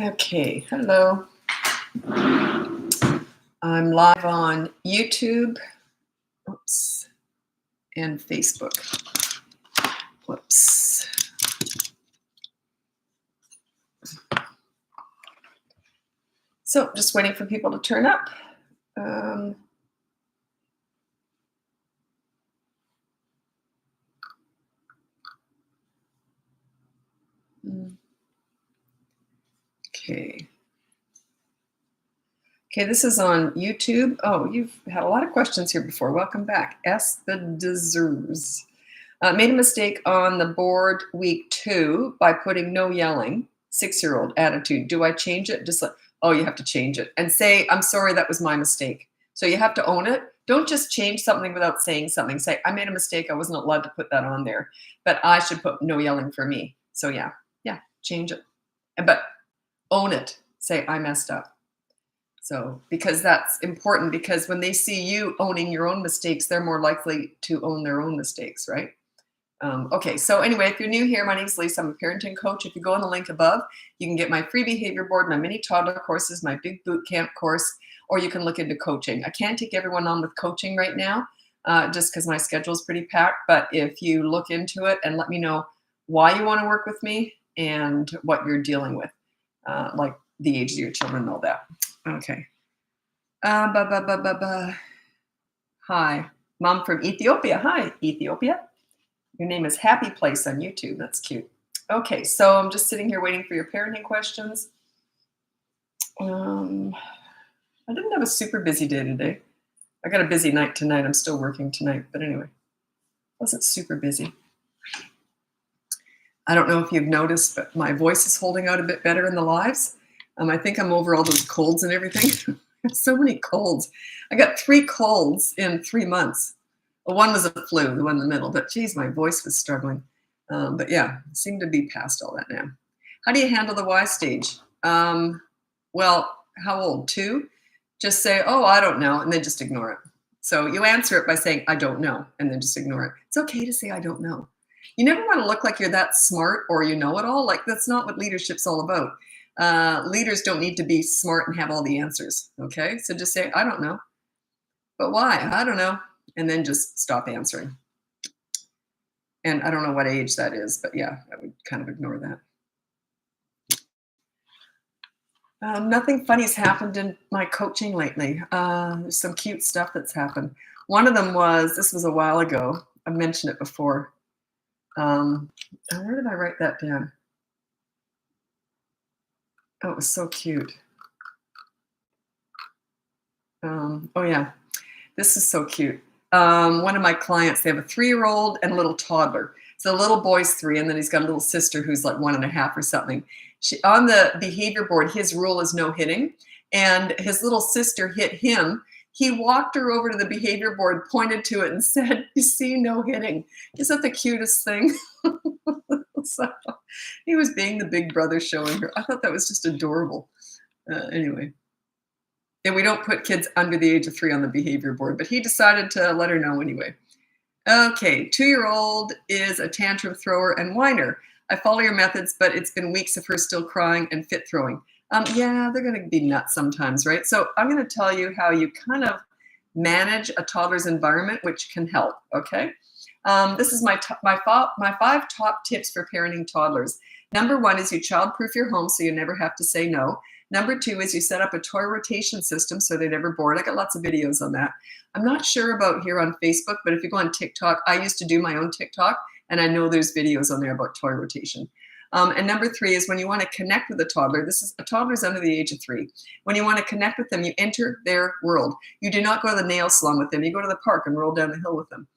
Okay, hello. I'm live on YouTube, oops, and Facebook. Whoops. So just waiting for people to turn up. Okay. Okay, this is on YouTube. Oh, you've had a lot of questions here before. Welcome back. Ask the Deserves. Made a mistake on the board week 2 by putting no yelling, 6-year-old attitude. Do I change it? Just like, oh, you have to change it. And say, I'm sorry, that was my mistake. So you have to own it. Don't just change something without saying something. Say, I made a mistake. I wasn't allowed to put that on there. But I should put no yelling for me. So yeah, change it. But own it. Say, I messed up. So, because that's important, because when they see you owning your own mistakes, they're more likely to own their own mistakes, right? Okay, so anyway, if you're new here, my name is Lisa. I'm a parenting coach. If you go on the link above, you can get my free behavior board, my mini toddler courses, my big boot camp course, or you can look into coaching. I can't take everyone on with coaching right now, just because my schedule is pretty packed. But if you look into it and let me know why you want to work with me and what you're dealing with, like the age of your children and all that. Okay. Hi, Mom from Ethiopia. Hi, Ethiopia. Your name is Happy Place on YouTube. That's cute. Okay, so I'm just sitting here waiting for your parenting questions. I didn't have a super busy day today. I got a busy night tonight. I'm still working tonight, but anyway, wasn't super busy. I don't know if you've noticed, but my voice is holding out a bit better in the lives. I think I'm over all those colds and everything. So many colds. I got 3 colds in 3 months. Well, one was a flu, the one in the middle, but geez, my voice was struggling. But yeah, seem to be past all that now. How do you handle the why stage? Well, how old? 2? Just say, oh, I don't know, and then just ignore it. So you answer it by saying, I don't know, and then just ignore it. It's okay to say, I don't know. You never want to look like you're that smart or you know it all. Like, that's not what leadership's all about. Leaders don't need to be smart and have all the answers. Okay, so just say, I don't know. But why? I don't know. And then just stop answering. And I don't know what age that is, but yeah, I would kind of ignore that. Nothing funny's happened in my coaching lately. There's some cute stuff that's happened. One of them was, this was a while ago. I mentioned it before. Where did I write that down? Oh, it was so cute. Oh yeah, this is so cute. One of my clients, they have a 3-year-old and a little toddler. So the little boy's 3, and then he's got a little sister who's like 1.5 or something. On the behavior board, his rule is no hitting, and his little sister hit him. He walked her over to the behavior board, pointed to it, and said, "You see, no hitting." Isn't that the cutest thing? So he was being the big brother showing her. I thought that was just adorable. Anyway. And we don't put kids under the age of 3 on the behavior board, but he decided to let her know anyway. Okay, 2-year-old is a tantrum thrower and whiner. I follow your methods, but it's been weeks of her still crying and fit throwing. Yeah, they're going to be nuts sometimes, right? So I'm going to tell you how you kind of manage a toddler's environment, which can help, okay? This is my 5 top tips for parenting toddlers. Number 1 is you child-proof your home so you never have to say no. Number 2 is you set up a toy rotation system so they're never bored. I got lots of videos on that. I'm not sure about here on Facebook, but if you go on TikTok, I used to do my own TikTok, and I know there's videos on there about toy rotation. And number 3 is when you want to connect with a toddler. A toddler's under the age of 3. When you want to connect with them, you enter their world. You do not go to the nail salon with them. You go to the park and roll down the hill with them.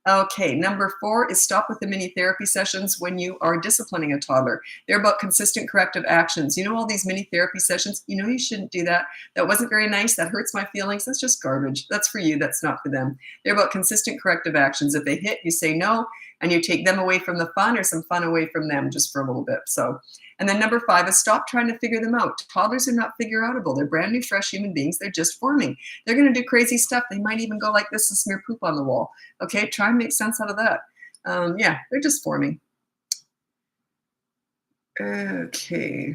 Okay, number 4 is stop with the mini therapy sessions when you are disciplining a toddler. They're about consistent corrective actions. You know, all these mini therapy sessions, you know you shouldn't do that. That wasn't very nice. That hurts my feelings. That's just garbage. That's for you. That's not for them. They're about consistent corrective actions. If they hit, you say no, and you take them away from the fun or some fun away from them just for a little bit. So, and then number 5 is stop trying to figure them out. Toddlers are not figure outable. They're brand new, fresh human beings. They're just forming. They're going to do crazy stuff. They might even go like this and smear poop on the wall. Okay, try and make sense out of that. Yeah, they're just forming. Okay.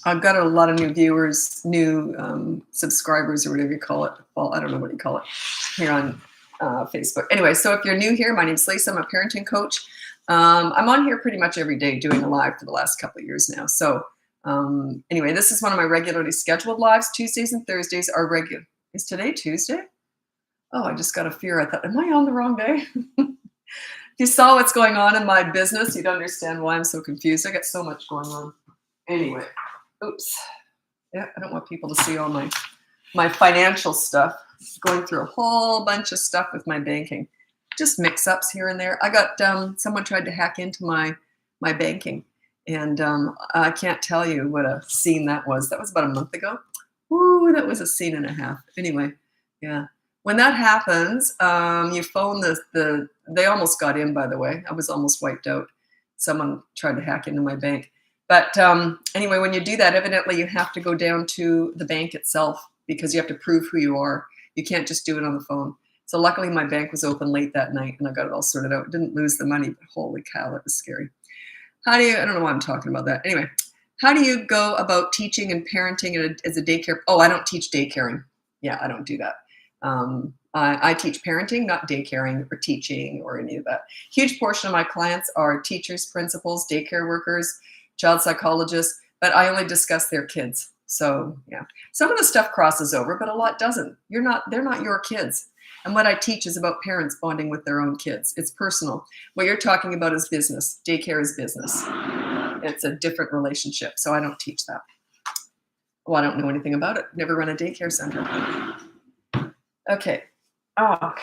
I've got a lot of new viewers, new subscribers, or whatever you call it. Well, I don't know what you call it here on Facebook. Anyway, so if you're new here, my name's Lisa. I'm a parenting coach. I'm on here pretty much every day doing a live for the last couple of years now. So anyway, this is one of my regularly scheduled lives. Tuesdays and Thursdays are regular. Is today Tuesday? Oh, I just got a fear. I thought, am I on the wrong day? If you saw what's going on in my business, you'd understand why I'm so confused. I got so much going on. Anyway, oops. Yeah, I don't want people to see all my financial stuff. Going through a whole bunch of stuff with my banking. Just mix-ups here and there. I got someone tried to hack into my banking, and I can't tell you what a scene that was. That was about a month ago. Ooh, that was a scene and a half. Anyway, yeah. When that happens, you phone they almost got in, by the way. I was almost wiped out. Someone tried to hack into my bank. But anyway, when you do that, evidently you have to go down to the bank itself because you have to prove who you are. You can't just do it on the phone. So luckily my bank was open late that night and I got it all sorted out. Didn't lose the money, but holy cow, that was scary. I don't know why I'm talking about that. Anyway, how do you go about teaching and parenting as a daycare? Oh, I don't teach daycaring. Yeah, I don't do that. I teach parenting, not daycaring or teaching or any of that. Huge portion of my clients are teachers, principals, daycare workers, child psychologists, but I only discuss their kids. So yeah, some of the stuff crosses over, but a lot doesn't. They're not your kids. And what I teach is about parents bonding with their own kids. It's personal. What you're talking about is business. Daycare is business. It's a different relationship. So I don't teach that. Well, I don't know anything about it. Never run a daycare center. Okay. Oh,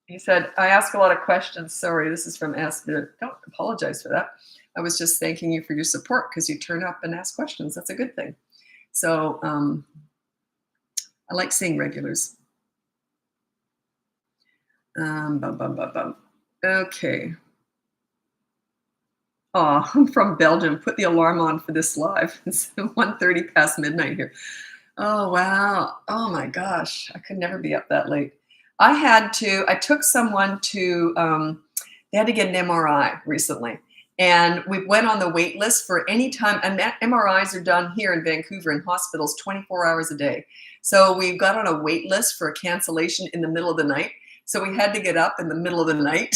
he said, I ask a lot of questions. Sorry, this is from Ask. Don't apologize for that. I was just thanking you for your support because you turn up and ask questions. That's a good thing. So I like seeing regulars. Okay. Oh, I'm from Belgium. Put the alarm on for this live. It's 1:30 past midnight here. Oh, wow. Oh, my gosh. I could never be up that late. I took someone to, they had to get an MRI recently. And we went on the wait list for any time. And MRIs are done here in Vancouver in hospitals 24 hours a day. So we got on a wait list for a cancellation in the middle of the night. So we had to get up in the middle of the night.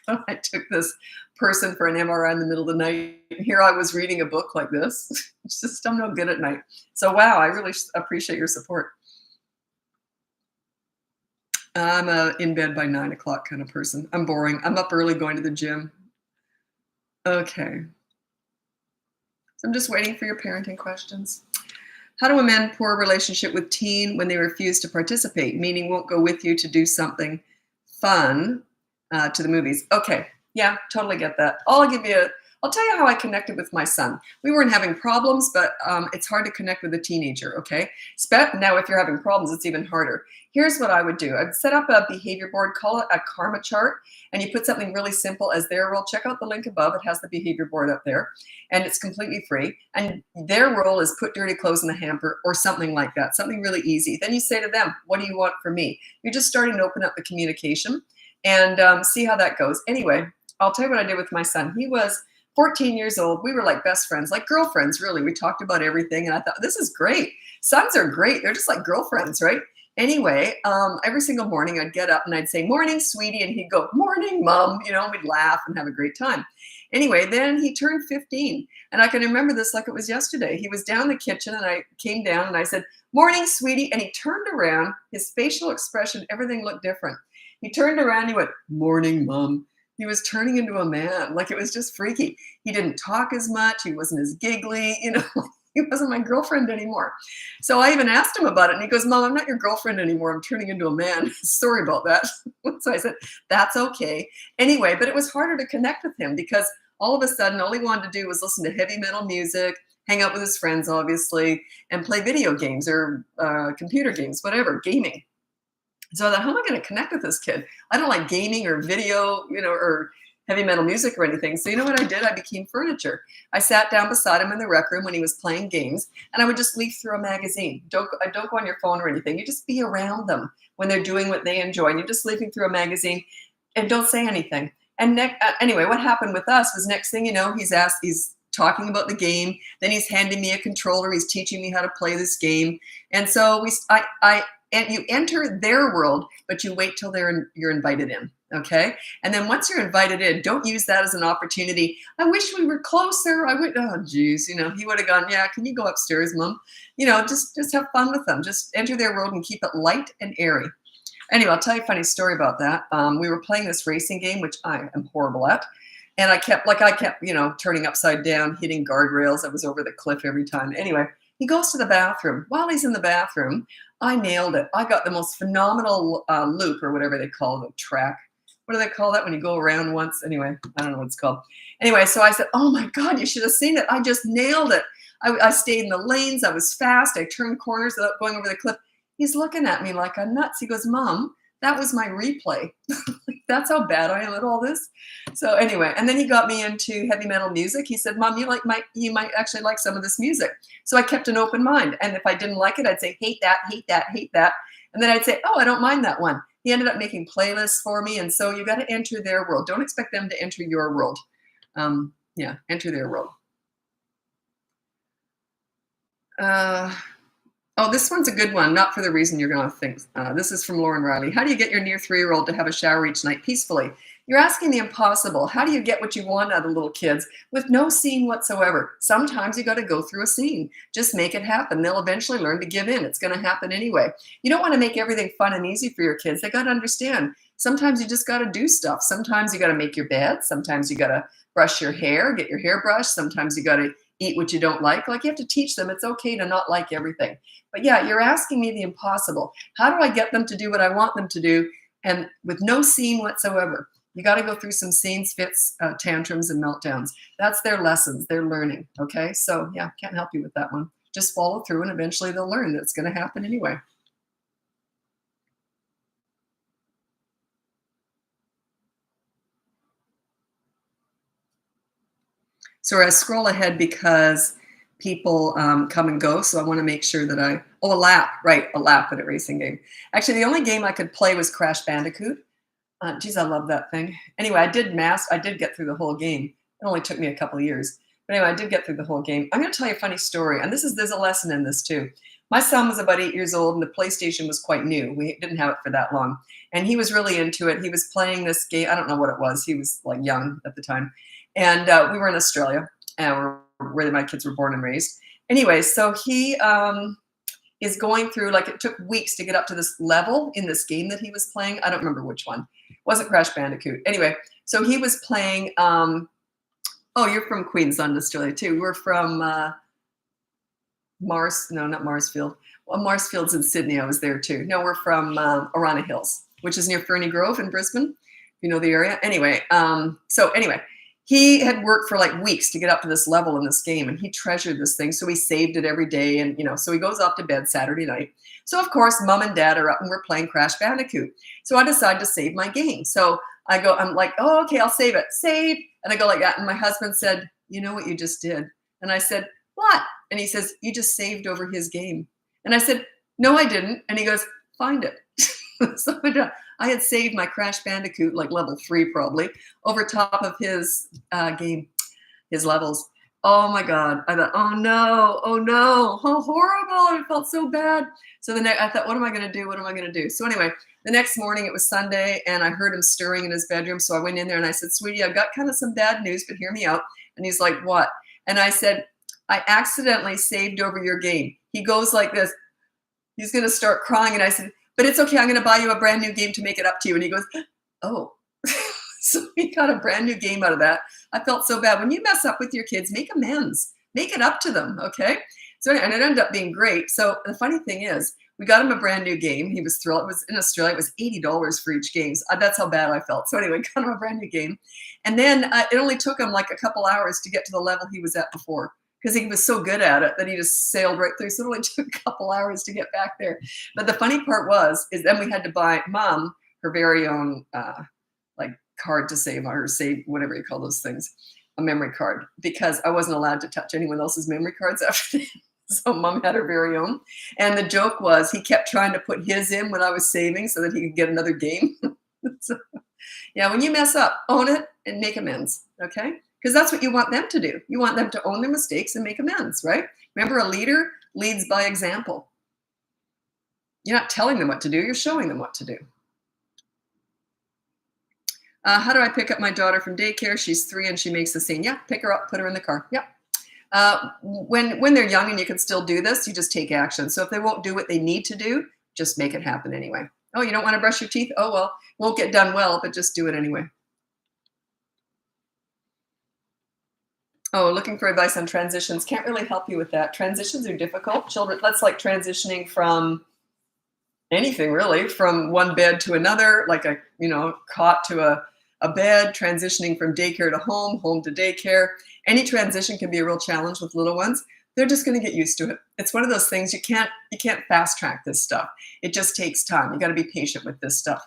I took this person for an MRI in the middle of the night. And here I was reading a book like this. It's just, I'm no good at night. So wow, I really appreciate your support. I'm a in bed by 9 o'clock kind of person. I'm boring. I'm up early going to the gym. Okay. So I'm just waiting for your parenting questions. How do amend poor relationship with teen when they refuse to participate, meaning won't go with you to do something fun to the movies? Okay. Yeah, totally get that. I'll tell you how I connected with my son. We weren't having problems, but it's hard to connect with a teenager, okay? Now, if you're having problems, it's even harder. Here's what I would do. I'd set up a behavior board, call it a karma chart, and you put something really simple as their role. Check out the link above. It has the behavior board up there, and it's completely free. And their role is put dirty clothes in the hamper or something like that, something really easy. Then you say to them, what do you want from me? You're just starting to open up the communication and see how that goes. Anyway, I'll tell you what I did with my son. He was 14 years old. We were like best friends, like girlfriends, really. We talked about everything. And I thought, this is great. Sons are great. They're just like girlfriends, right? Anyway, every single morning I'd get up and I'd say, morning, sweetie. And he'd go, morning, mom. You know, we'd laugh and have a great time. Anyway, then he turned 15. And I can remember this like it was yesterday. He was down in the kitchen and I came down and I said, morning, sweetie. And he turned around. His facial expression, everything looked different. He turned around. He went, morning, mom. He was turning into a man. Like, it was just freaky. He didn't talk as much. He wasn't as giggly. You know, he wasn't my girlfriend anymore. So I even asked him about it. And he goes, Mom, I'm not your girlfriend anymore. I'm turning into a man. Sorry about that. So I said, that's okay. Anyway, but it was harder to connect with him because all of a sudden, all he wanted to do was listen to heavy metal music, hang out with his friends, obviously, and play video games or computer games, whatever, gaming. So I thought, how am I going to connect with this kid? I don't like gaming or video, you know, or heavy metal music or anything. So you know what I did? I became furniture. I sat down beside him in the rec room when he was playing games, and I would just leaf through a magazine. Don't go on your phone or anything. You just be around them when they're doing what they enjoy. And you're just leafing through a magazine and don't say anything. And anyway, what happened with us was next thing you know, he's talking about the game. Then he's handing me a controller. He's teaching me how to play this game. And so and you enter their world, but you wait till you're invited in. Okay. And then once you're invited in, don't use that as an opportunity. I wish we were closer. Oh geez, he would have gone, yeah, can you go upstairs, Mom? Just have fun with them. Just enter their world and keep it light and airy. Anyway, I'll tell you a funny story about that. We were playing this racing game, which I am horrible at. And I kept, turning upside down, hitting guardrails. I was over the cliff every time. Anyway, he goes to the bathroom. While he's in the bathroom, I nailed it. I got the most phenomenal loop, or whatever they call it, track. What do they call that when you go around once? Anyway, I don't know what it's called. Anyway, so I said, oh my God, you should have seen it. I just nailed it. I stayed in the lanes. I was fast. I turned corners without going over the cliff. He's looking at me like I'm nuts. He goes, Mom, that was my replay. That's how bad I am at all this. So anyway, and then he got me into heavy metal music. He said, Mom, you might actually like some of this music. So I kept an open mind. And if I didn't like it, I'd say, hate that, hate that, hate that. And then I'd say, oh, I don't mind that one. He ended up making playlists for me. And so you got to enter their world. Don't expect them to enter your world. Enter their world. Oh, this one's a good one, not for the reason you're going to think. This is from Lauren Riley. How do you get your near 3-year-old to have a shower each night peacefully? You're asking the impossible. How do you get what you want out of little kids with no scene whatsoever? Sometimes you got to go through a scene. Just make it happen. They'll eventually learn to give in. It's going to happen anyway. You don't want to make everything fun and easy for your kids. They got to understand. Sometimes you just got to do stuff. Sometimes you got to make your bed. Sometimes you got to brush your hair, get your hair brushed. Sometimes you got to eat what you don't like. Like, you have to teach them it's okay to not like everything. But yeah, you're asking me the impossible. How do I get them to do what I want them to do, and with no scene whatsoever? You got to go through some scenes, fits, tantrums, and meltdowns. That's their lessons. They're learning. Okay. So yeah, can't help you with that one. Just follow through, and eventually they'll learn that it's going to happen anyway. So I scroll ahead because people come and go. So I want to make sure that a lap at a racing game. Actually, the only game I could play was Crash Bandicoot. Geez, I love that thing. Anyway, I did get through the whole game. It only took me a couple of years. But anyway, I did get through the whole game. I'm going to tell you a funny story. And there's a lesson in this too. My son was about 8 years old, and the PlayStation was quite new. We didn't have it for that long. And he was really into it. He was playing this game. I don't know what it was. He was like young at the time. And we were in Australia, where my kids were born and raised. Anyway, so he is going through, like, it took weeks to get up to this level in this game that he was playing. I don't remember which one. It wasn't Crash Bandicoot. Anyway, so he was playing, you're from Queensland, Australia too. We're from not Marsfield. Well, Marsfield's in Sydney. I was there too. No, we're from Orana Hills, which is near Ferny Grove in Brisbane. You know the area. Anyway, he had worked for like weeks to get up to this level in this game, and he treasured this thing. So he saved it every day. And, so he goes off to bed Saturday night. So of course, Mom and Dad are up and we're playing Crash Bandicoot. So I decide to save my game. So I'm like, oh, okay, I'll save it. Save. And I go like that. And my husband said, you know what you just did? And I said, what? And he says, you just saved over his game. And I said, no, I didn't. And he goes, find it. So I had saved my Crash Bandicoot, like level 3 probably, over top of his game, his levels. Oh my God. I thought, oh no, how horrible. It felt so bad. So I thought, what am I going to do? What am I going to do? So anyway, the next morning, it was Sunday, and I heard him stirring in his bedroom. So I went in there and I said, sweetie, I've got kind of some bad news, but hear me out. And he's like, what? And I said, I accidentally saved over your game. He goes like this. He's going to start crying. And I said, but it's okay. I'm going to buy you a brand new game to make it up to you. And he goes, oh. So he got a brand new game out of that. I felt so bad. When you mess up with your kids, make amends. Make it up to them, okay? So and it ended up being great. So the funny thing is, we got him a brand new game. He was thrilled. It was in Australia. It was $80 for each game. So that's how bad I felt. So anyway, got him a brand new game. And then it only took him like a couple hours to get to the level he was at before, because he was so good at it that he just sailed right through. So it only took a couple hours to get back there. But the funny part is then we had to buy Mom her very own card to save on, or save, whatever you call those things, a memory card, because I wasn't allowed to touch anyone else's memory cards after that. So Mom had her very own. And the joke was he kept trying to put his in when I was saving so that he could get another game. So, yeah, when you mess up, own it and make amends, okay? because that's what you want them to do. You want them to own their mistakes and make amends, right? Remember, a leader leads by example. You're not telling them what to do, you're showing them what to do. How do I pick up my daughter from daycare? She's 3 and she makes a scene. Yeah, pick her up, put her in the car. Yep. When they're young and you can still do this, you just take action. So if they won't do what they need to do, just make it happen anyway. Oh, you don't want to brush your teeth? Oh, well, won't get done well, but just do it anyway. Oh, looking for advice on transitions. Can't really help you with that. Transitions are difficult. Children, that's like transitioning from anything really, from one bed to another, like a, cot to a bed, transitioning from daycare to home, home to daycare. Any transition can be a real challenge with little ones. They're just going to get used to it. It's one of those things you can't fast track this stuff. It just takes time. You got to be patient with this stuff.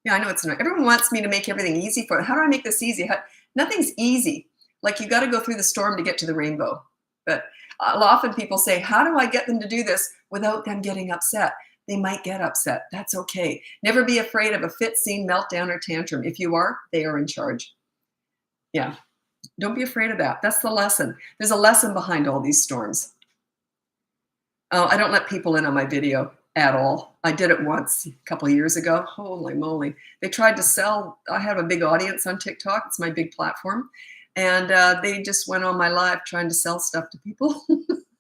Yeah, I know it's not. Everyone wants me to make everything easy for it. How do I make this easy? Nothing's easy. Like, you got to go through the storm to get to the rainbow. But often people say, how do I get them to do this without them getting upset? They might get upset. That's okay. Never be afraid of a fit, scene, meltdown, or tantrum. If you are, they are in charge. Yeah. Don't be afraid of that. That's the lesson. There's a lesson behind all these storms. I don't let people in on my video at all. I did it once a couple of years ago. Holy moly. They tried to sell. I have a big audience on TikTok. It's my big platform. And they just went on my live trying to sell stuff to people.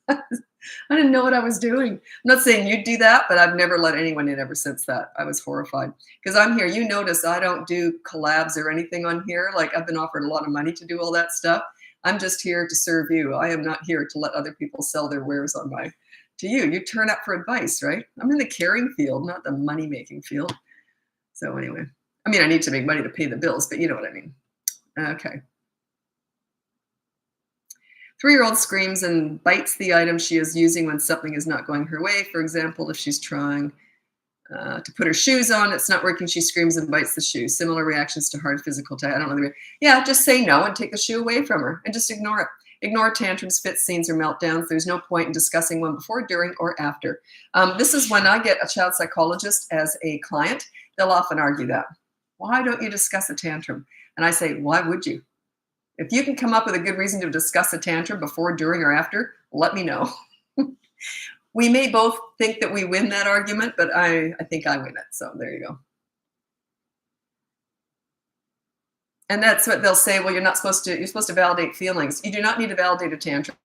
I didn't know what I was doing. I'm not saying you'd do that, but I've never let anyone in ever since that. I was horrified because I'm here. You notice I don't do collabs or anything on here. Like, I've been offered a lot of money to do all that stuff. I'm just here to serve you. I am not here to let other people sell their wares to you. You turn up for advice, right? I'm in the caring field, not the money-making field. So anyway, I mean, I need to make money to pay the bills, but you know what I mean. Okay. 3-year-old screams and bites the item she is using when something is not going her way. For example, if she's trying to put her shoes on, it's not working, she screams and bites the shoe. Similar reactions to hard physical touch. I don't know. Yeah, just say no and take the shoe away from her and just ignore it. Ignore tantrums, fits, scenes, or meltdowns. There's no point in discussing one before, during, or after. This is when I get a child psychologist as a client. They'll often argue that. Why don't you discuss a tantrum? And I say, why would you? If you can come up with a good reason to discuss a tantrum before, during, or after, let me know. We may both think that we win that argument, but I think I win it. So there you go. And that's what they'll say. Well, you're supposed to validate feelings. You do not need to validate a tantrum.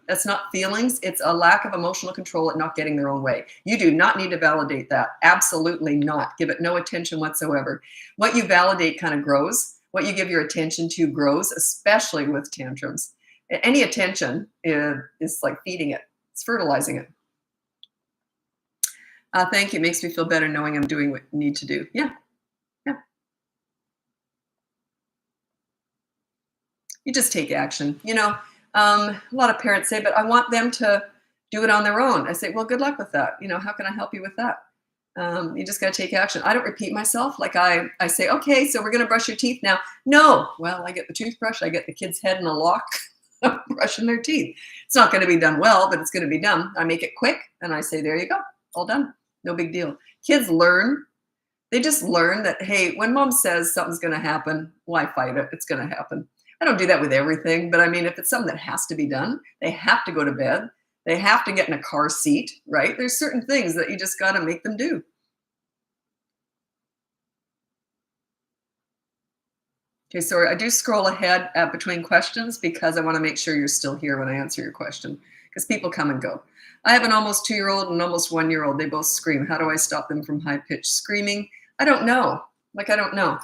That's not feelings. It's a lack of emotional control at not getting their own way. You do not need to validate that. Absolutely not. Give it no attention whatsoever. What you validate kind of grows. What you give your attention to grows, especially with tantrums. Any attention is like feeding it. It's fertilizing it. Thank you. It makes me feel better knowing I'm doing what I need to do. Yeah. You just take action. A lot of parents say, but I want them to do it on their own. I say, well, good luck with that. How can I help you with that? You just got to take action. I don't repeat myself. Like I say, okay, so we're going to brush your teeth now. No. Well, I get the toothbrush. I get the kid's head in a lock, brushing their teeth. It's not going to be done well, but it's going to be done. I make it quick and I say, there you go. All done. No big deal. Kids learn. They just learn that, hey, when mom says something's going to happen, why fight it? It's going to happen. I don't do that with everything, but I mean, if it's something that has to be done, they have to go to bed. They have to get in a car seat, right? There's certain things that you just got to make them do. Okay, sorry, I do scroll ahead between questions because I want to make sure you're still here when I answer your question, because people come and go. I have an almost 2-year-old and almost 1-year-old. They both scream. How do I stop them from high-pitched screaming? I don't know. I don't know.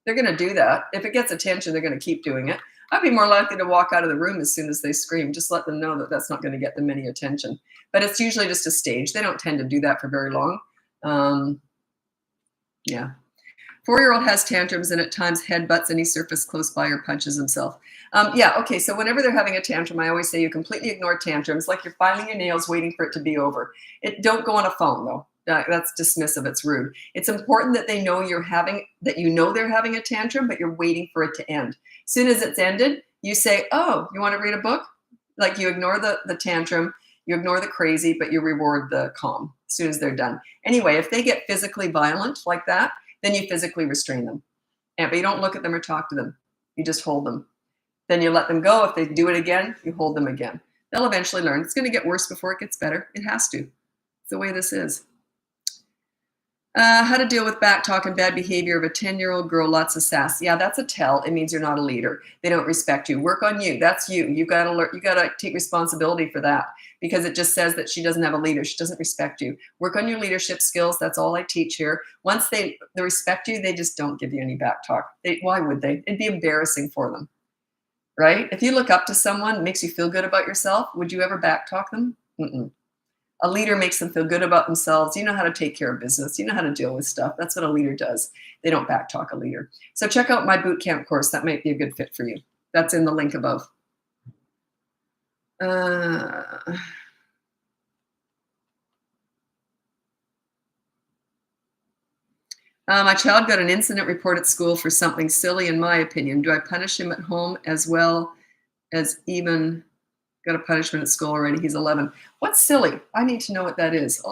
They're going to do that. If it gets attention, they're going to keep doing it. I'd be more likely to walk out of the room as soon as they scream. Just let them know that that's not going to get them any attention. But it's usually just a stage. They don't tend to do that for very long. Yeah. 4-year-old has tantrums and at times headbutts any surface close by or punches himself. Yeah, okay, so whenever they're having a tantrum, I always say you completely ignore tantrums, like you're filing your nails waiting for it to be over. Don't go on a phone, though. That's dismissive. It's rude. It's important that they know they're having a tantrum, but you're waiting for it to end. As soon as it's ended, you say, oh, you want to read a book? Like, you ignore the tantrum, you ignore the crazy, but you reward the calm as soon as they're done. Anyway, if they get physically violent like that, then you physically restrain them. But you don't look at them or talk to them. You just hold them. Then you let them go. If they do it again, you hold them again. They'll eventually learn. It's going to get worse before it gets better. It has to. It's the way this is. How to deal with back talk and bad behavior of a 10-year-old girl, lots of sass. Yeah, that's a tell. It means you're not a leader. They don't respect you. Work on you. That's you. You got to learn. You got to take responsibility for that, because it just says that she doesn't have a leader. She doesn't respect you. Work on your leadership skills. That's all I teach here. Once they respect you, they just don't give you any back talk. Why would they? It'd be embarrassing for them, right? If you look up to someone, it makes you feel good about yourself. Would you ever back talk them? Mm-mm. A leader makes them feel good about themselves. You know how to take care of business. You know how to deal with stuff. That's what a leader does. They don't backtalk a leader. So check out my boot camp course. That might be a good fit for you. That's in the link above. My child got an incident report at school for something silly, in my opinion. Do I punish him at home as well as even got a punishment at school already? He's 11. What's silly? I need to know what that is.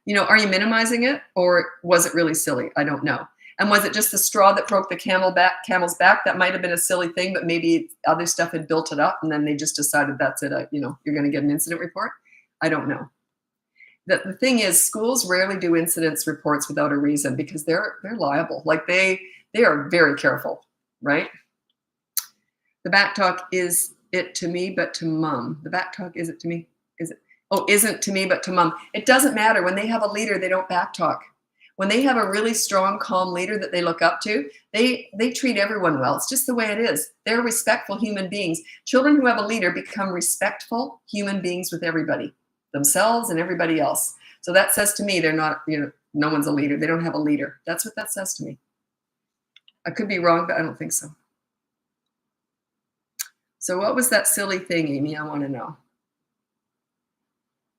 You know, are you minimizing it, or was it really silly? I don't know. And was it just the straw that broke the camel's back? That might have been a silly thing, but maybe other stuff had built it up, and then they just decided that's it. You're going to get an incident report. I don't know. The thing is, schools rarely do incidents reports without a reason, because they're liable. Like they are very careful, right? The back talk is it to me, but to mom. The back talk is it to me? Isn't to me, but to mom. It doesn't matter. When they have a leader, they don't back talk. When they have a really strong, calm leader that they look up to, they treat everyone well. It's just the way it is. They're respectful human beings. Children who have a leader become respectful human beings with everybody, themselves and everybody else. So that says to me, they're not, no one's a leader. They don't have a leader. That's what that says to me. I could be wrong, but I don't think so. So what was that silly thing, Amy? I want to know.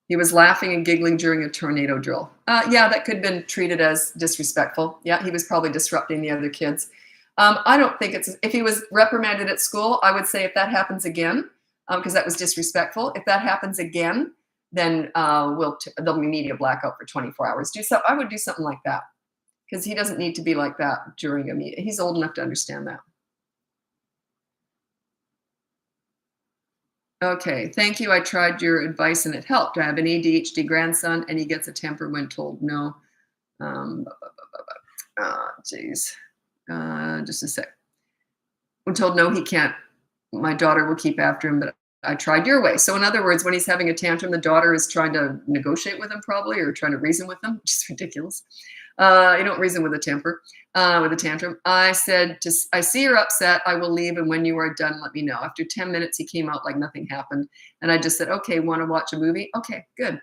He was laughing and giggling during a tornado drill. Yeah, that could have been treated as disrespectful. Yeah, he was probably disrupting the other kids. I don't think if he was reprimanded at school, I would say if that happens again, because that was disrespectful. If that happens again, then there'll be media blackout for 24 hours. I would do something like that, because he doesn't need to be like that during a meeting. He's old enough to understand that. Okay, thank you. I tried your advice and it helped. I have an ADHD grandson and he gets a temper when told no. Geez. Just a sec. When told no, he can't. My daughter will keep after him, but I tried your way. So in other words, when he's having a tantrum, the daughter is trying to negotiate with him probably, or trying to reason with him, which is ridiculous. You don't reason with a temper, with a tantrum. I said, I see you're upset. I will leave. And when you are done, let me know. After 10 minutes, he came out like nothing happened. And I just said, okay, want to watch a movie? Okay, good.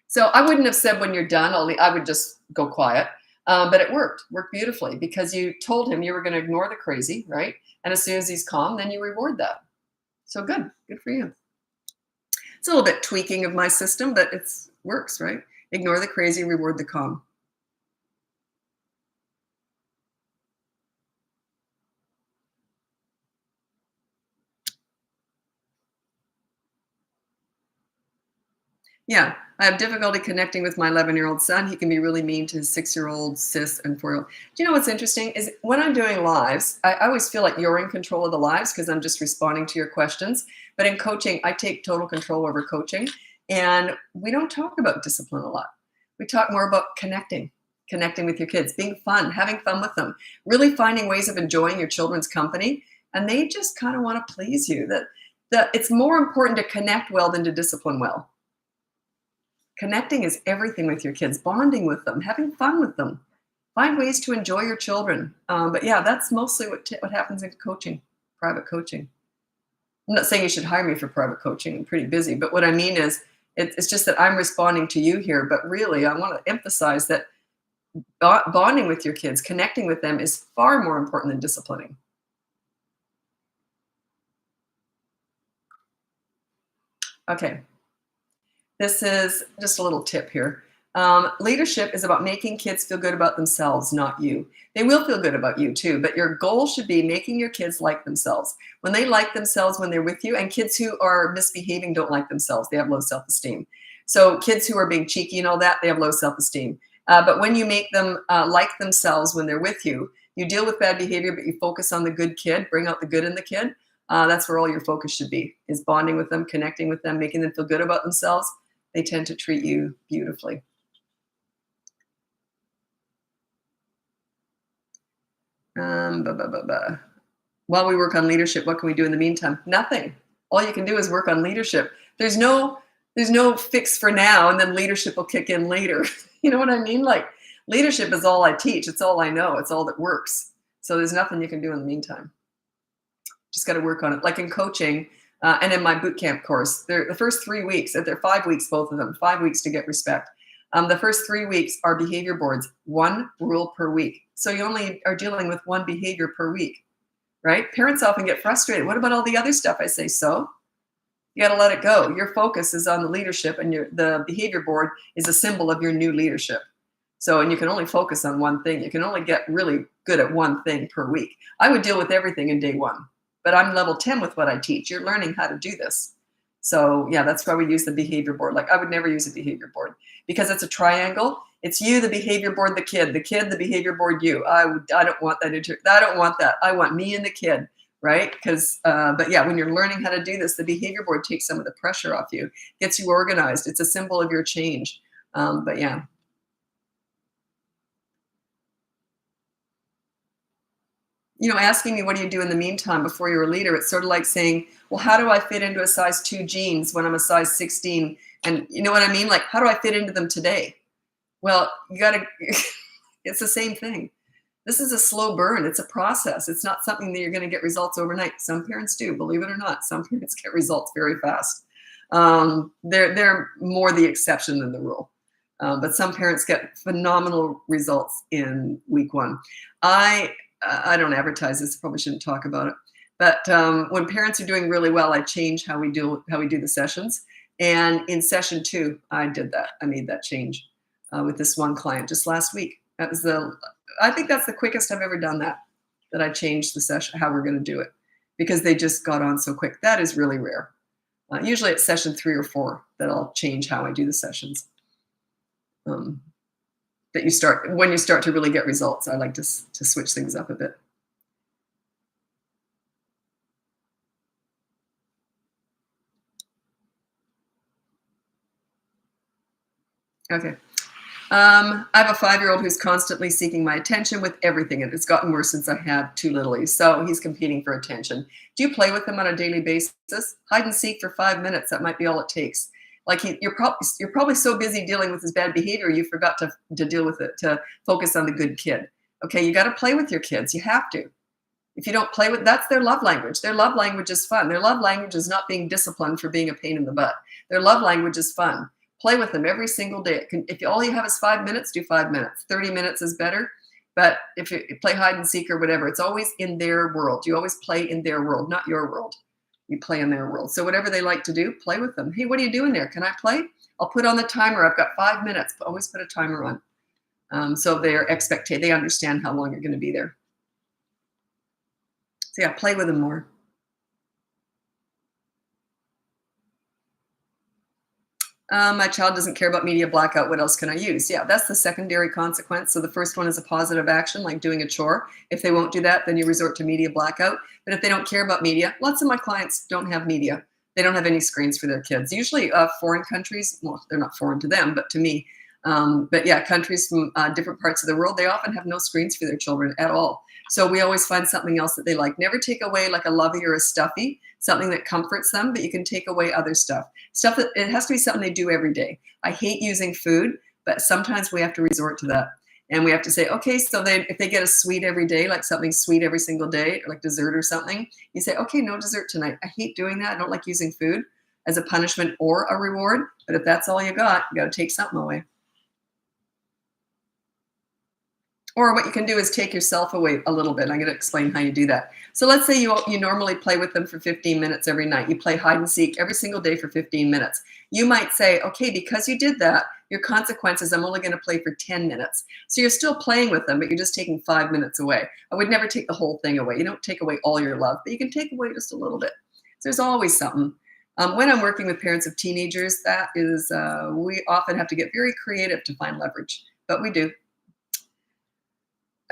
So I wouldn't have said when you're done, I would just go quiet. But it worked beautifully, because you told him you were going to ignore the crazy, right? And as soon as he's calm, then you reward that. So good for you. It's a little bit tweaking of my system, but it works, right? Ignore the crazy, reward the calm. Yeah, I have difficulty connecting with my 11-year-old son. He can be really mean to his 6-year-old, sis, and 4-year-old. Do you know what's interesting is when I'm doing lives, I always feel like you're in control of the lives because I'm just responding to your questions. But in coaching, I take total control over coaching. And we don't talk about discipline a lot. We talk more about connecting with your kids, being fun, having fun with them, really finding ways of enjoying your children's company. And they just kind of want to please you. That it's more important to connect well than to discipline well. Connecting is everything with your kids, bonding with them, having fun with them. Find ways to enjoy your children. But yeah, that's mostly what happens in coaching, private coaching. I'm not saying you should hire me for private coaching. I'm pretty busy. But what I mean is, it's just that I'm responding to you here. But really, I want to emphasize that bonding with your kids, connecting with them is far more important than disciplining. Okay. This is just a little tip here. Leadership is about making kids feel good about themselves, not you. They will feel good about you too, but your goal should be making your kids like themselves. When they like themselves when they're with you, and kids who are misbehaving don't like themselves, they have low self-esteem. So kids who are being cheeky and all that, they have low self-esteem. But when you make them like themselves when they're with you, You deal with bad behavior, but you focus on the good kid, bring out the good in the kid. That's where all your focus should be, is bonding with them, connecting with them, making them feel good about themselves. They tend to treat you beautifully. Blah, blah, blah, blah. While we work on leadership, what can we do in the meantime? Nothing. All you can do is work on leadership. There's no fix for now, and then leadership will kick in later. You know what I mean? Like, leadership is all I teach. It's all I know. It's all that works. So there's nothing you can do in the meantime. Just got to work on it. Like in coaching and in my boot camp course, the first 3 weeks, they're 5 weeks, both of them, 5 weeks to get respect. The first 3 weeks are behavior boards, 1 rule per week. So you only are dealing with 1 behavior per week, right? Parents often get frustrated. What about all the other stuff? I say, so you got to let it go. Your focus is on the leadership, and the behavior board is a symbol of your new leadership. So, and you can only focus on one thing. You can only get really good at one thing per week. I would deal with everything in day 1, but I'm level 10 with what I teach. You're learning how to do this. So yeah, that's why we use the behavior board. Like, I would never use a behavior board because it's a triangle. It's you, the behavior board, the kid, the behavior board, you. I don't want that. I don't want that. I want me and the kid, right? Because, but yeah, when you're learning how to do this, the behavior board takes some of the pressure off you, gets you organized. It's a symbol of your change. But yeah. Asking me what do you do in the meantime before you're a leader, it's sort of like saying, well, how do I fit into a size 2 jeans when I'm a size 16? And you know what I mean? Like, how do I fit into them today? Well, you got to, it's the same thing. This is a slow burn. It's a process. It's not something that you're going to get results overnight. Some parents do, believe it or not. Some parents get results very fast. They're more the exception than the rule. But some parents get phenomenal results in week 1. I don't advertise this. Probably shouldn't talk about it. But when parents are doing really well, I change how we do the sessions. And in session 2, I did that. I made that change with this one client just last week. I think that's the quickest I've ever done that I changed the session, how we're going to do it, because they just got on so quick. That is really rare. Usually it's session 3 or 4 that I'll change how I do the sessions. When you start to really get results, I like to switch things up a bit. Okay. I have a 5-year-old who's constantly seeking my attention with everything, and it's gotten worse since I had 2 littlies. So he's competing for attention. Do you play with him on a daily basis? Hide and seek for 5 minutes. That might be all it takes. Like, you're probably so busy dealing with his bad behavior, you forgot to deal with it, to focus on the good kid. Okay, you got to play with your kids. You have to. If you don't play with, that's their love language. Their love language is fun. Their love language is not being disciplined for being a pain in the butt. Their love language is fun. Play with them every single day. If all you have is 5 minutes, do 5 minutes. 30 minutes is better. But if you play hide and seek or whatever, it's always in their world. You always play in their world, not your world. You play in their world. So whatever they like to do, play with them. Hey, what are you doing there? Can I play? I'll put on the timer. I've got 5 minutes. But always put a timer on. So they understand how long you're going to be there. So yeah, play with them more. My child doesn't care about media blackout. What else can I use? Yeah, that's the secondary consequence. So the first one is a positive action, like doing a chore. If they won't do that, then you resort to media blackout. But if they don't care about media, lots of my clients don't have media. They don't have any screens for their kids. Usually foreign countries, well, they're not foreign to them, but to me. But yeah, countries from different parts of the world, they often have no screens for their children at all. So we always find something else that they like. Never take away like a lovey or a stuffy, something that comforts them, but you can take away other stuff. Stuff that it has to be something they do every day. I hate using food, but sometimes we have to resort to that. And we have to say, okay, so if they get a sweet every day, like something sweet every single day, or like dessert or something, you say, okay, no dessert tonight. I hate doing that. I don't like using food as a punishment or a reward. But if that's all you got to take something away. Or what you can do is take yourself away a little bit. I'm going to explain how you do that. So let's say you normally play with them for 15 minutes every night. You play hide and seek every single day for 15 minutes. You might say, okay, because you did that, your consequence is I'm only going to play for 10 minutes. So you're still playing with them, but you're just taking 5 minutes away. I would never take the whole thing away. You don't take away all your love, but you can take away just a little bit. So there's always something. When I'm working with parents of teenagers, that is, we often have to get very creative to find leverage, but we do.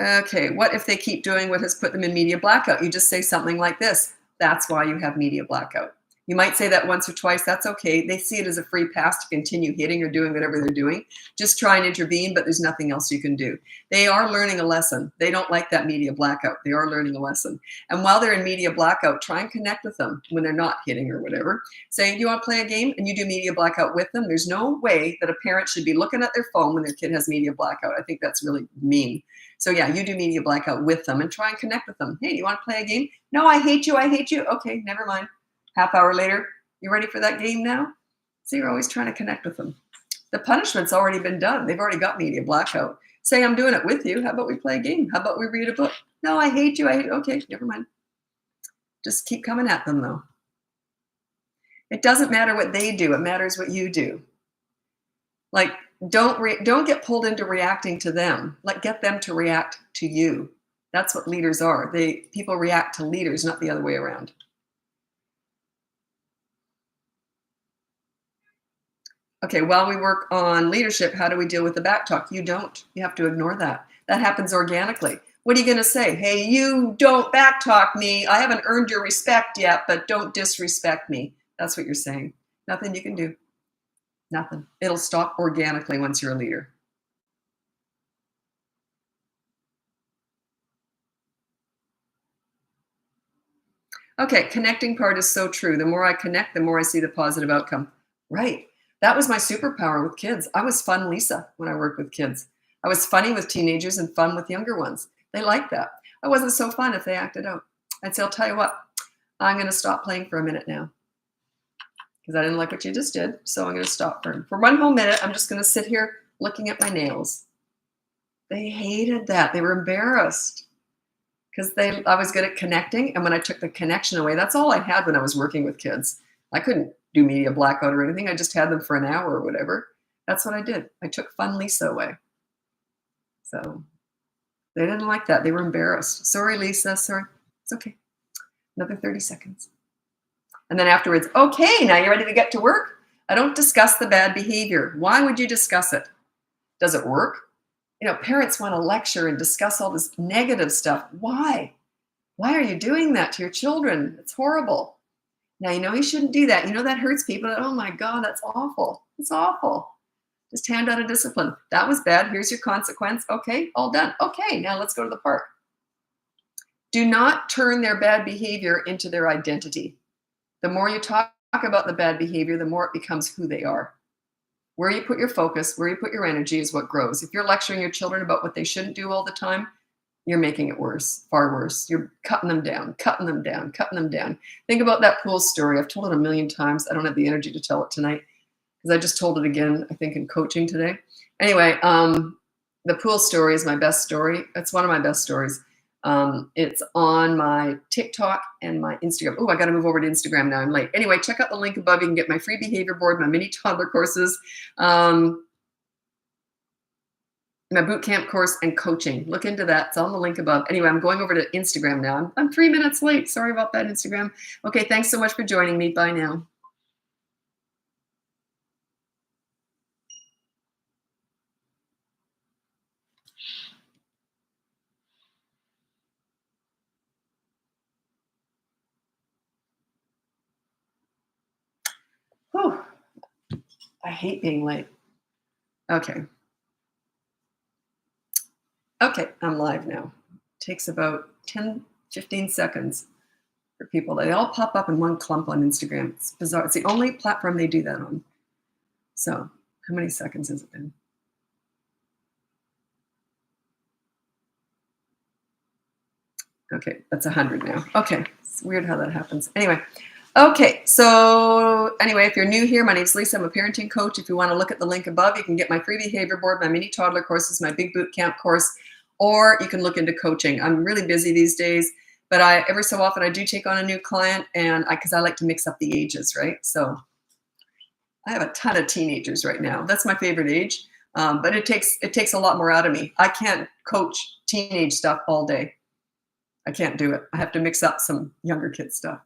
Okay, what if they keep doing what has put them in media blackout? You just say something like this. That's why you have media blackout. You might say that once or twice. That's okay. They see it as a free pass to continue hitting or doing whatever they're doing. Just try and intervene, but there's nothing else you can do. They are learning a lesson. They don't like that media blackout. They are learning a lesson. And while they're in media blackout, try and connect with them when they're not hitting or whatever. Say, do you want to play a game? And you do media blackout with them. There's no way that a parent should be looking at their phone when their kid has media blackout. I think that's really mean. So yeah, you do media blackout with them and try and connect with them. Hey, you want to play a game? No, I hate you. I hate you. Okay, never mind. Half hour later, you ready for that game now? So you're always trying to connect with them. The punishment's already been done. They've already got media blackout. Say, I'm doing it with you. How about we play a game? How about we read a book? No, I hate you. I hate you. Okay, never mind. Just keep coming at them though. It doesn't matter what they do. It matters what you do. Like, don't get pulled into reacting to them. Like, get them to react to you. That's what leaders are. People react to leaders, not the other way around. Okay, while we work on leadership, how do we deal with the back talk? You don't. You have to ignore that. That happens organically. What are you going to say? Hey, you don't back talk me. I haven't earned your respect yet, but don't disrespect me. That's what you're saying. Nothing you can do. Nothing. It'll stop organically once you're a leader. Okay, connecting part is so true. The more I connect, the more I see the positive outcome. Right. That was my superpower with kids. I was fun Lisa when I worked with kids. I was funny with teenagers and fun with younger ones. They liked that. I wasn't so fun if they acted out. I'd say, I'll tell you what, I'm going to stop playing for a minute now because I didn't like what you just did. So I'm going to stop for one whole minute. I'm just going to sit here looking at my nails. They hated that. They were embarrassed because I was good at connecting. And when I took the connection away, that's all I had when I was working with kids. I couldn't do media blackout or anything. I just had them for an hour or whatever. That's what I did. I took fun Lisa away. So they didn't like that. They were embarrassed. Sorry, Lisa. Sorry. It's okay. Another 30 seconds. And then afterwards, okay, now you're ready to get to work? I don't discuss the bad behavior. Why would you discuss it? Does it work? You know, parents want to lecture and discuss all this negative stuff. Why? Why are you doing that to your children? It's horrible. Now, you know you shouldn't do that. You know that hurts people. Oh my God, that's awful. It's awful. Just hand out a discipline. That was bad. Here's your consequence. Okay, all done. Okay, now let's go to the park. Do not turn their bad behavior into their identity. The more you talk about the bad behavior, the more it becomes who they are. Where you put your focus, where you put your energy is what grows. If you're lecturing your children about what they shouldn't do all the time, you're making it worse, far worse. You're cutting them down, cutting them down, cutting them down. Think about that pool story. I've told it a million times. I don't have the energy to tell it tonight because I just told it again, I think, in coaching today. Anyway, the pool story is my best story. It's one of my best stories. It's on my TikTok and my Instagram. Oh, I got to move over to Instagram now. I'm late. Anyway, check out the link above. You can get my free behavior board, my mini toddler courses, my boot camp course, and coaching. Look into that. It's on the link above. Anyway, I'm going over to Instagram now. I'm 3 minutes late. Sorry about that, Instagram. Okay, thanks so much for joining me. Bye now. Whew. I hate being late. Okay. Okay, I'm live now. Takes about 10, 15 seconds for people. They all pop up in one clump on Instagram. It's bizarre. It's the only platform they do that on. So how many seconds has it been? Okay, that's 100 now. Okay, it's weird how that happens. Anyway, okay, so anyway, if you're new here, my name's Lisa. I'm a parenting coach. If you want to look at the link above, you can get my free behavior board, my mini toddler courses, my big boot camp course, or you can look into coaching. I'm really busy these days, but every so often I do take on a new client, and because I like to mix up the ages, right? So I have a ton of teenagers right now. That's my favorite age, but it takes a lot more out of me. I can't coach teenage stuff all day. I can't do it. I have to mix up some younger kid stuff.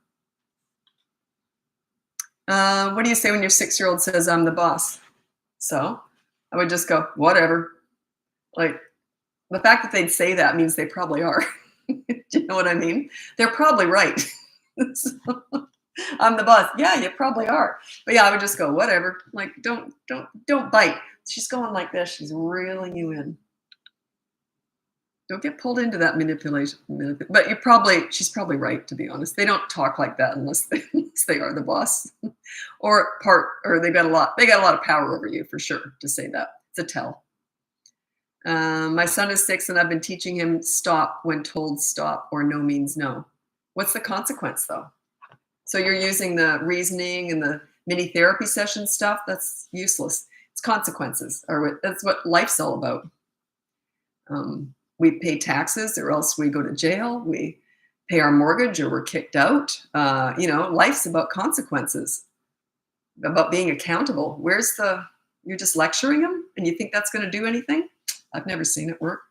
What do you say when your 6-year-old says, I'm the boss? So I would just go, whatever. Like, The fact that they'd say that means they probably are. Do you know what I mean? They're probably right. So, I'm the boss. Yeah, you probably are. But yeah, I would just go, whatever. Like, don't bite. She's going like this. She's reeling you in. Don't get pulled into that manipulation. But she's probably right, to be honest. They don't talk like that unless they are the boss, or they got a lot of power over you for sure to say that. It's a tell. My son is 6, and I've been teaching him stop when told stop, or no means no. What's the consequence, though? So you're using the reasoning and the mini therapy session stuff. That's useless. It's consequences, that's what life's all about. We pay taxes, or else we go to jail. We pay our mortgage, or we're kicked out. Life's about consequences, about being accountable. You're just lecturing them, and you think that's going to do anything? I've never seen it work.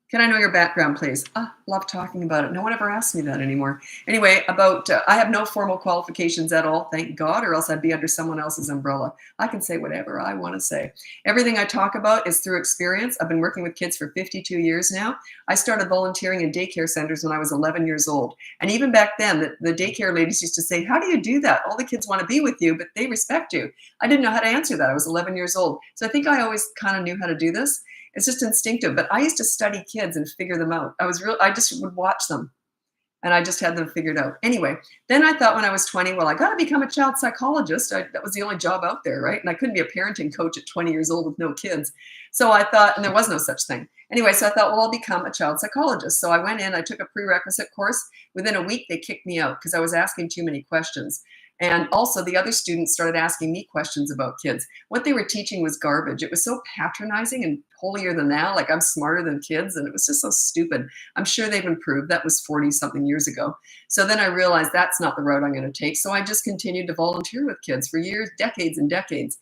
Can I know your background, please? Love talking about it. No one ever asks me that anymore. Anyway, I have no formal qualifications at all, thank God, or else I'd be under someone else's umbrella. I can say whatever I want to say. Everything I talk about is through experience. I've been working with kids for 52 years now. I started volunteering in daycare centers when I was 11 years old. And even back then, the daycare ladies used to say, how do you do that? All the kids want to be with you, but they respect you. I didn't know how to answer that. I was 11 years old. So I think I always kind of knew how to do this. It's just instinctive, but I used to study kids and figure them out. I just would watch them, and I just had them figured out. Anyway, then I thought when I was 20, well, I got to become a child psychologist. That was the only job out there, right? And I couldn't be a parenting coach at 20 years old with no kids. So I thought, and there was no such thing. Anyway, so I thought, well, I'll become a child psychologist. So I went in, I took a prerequisite course. Within a week, they kicked me out because I was asking too many questions. And also the other students started asking me questions about kids. What they were teaching was garbage. It was so patronizing and holier than thou, like I'm smarter than kids. And it was just so stupid. I'm sure they've improved. That was 40 something years ago. So then I realized that's not the route I'm going to take. So I just continued to volunteer with kids for years, decades and decades.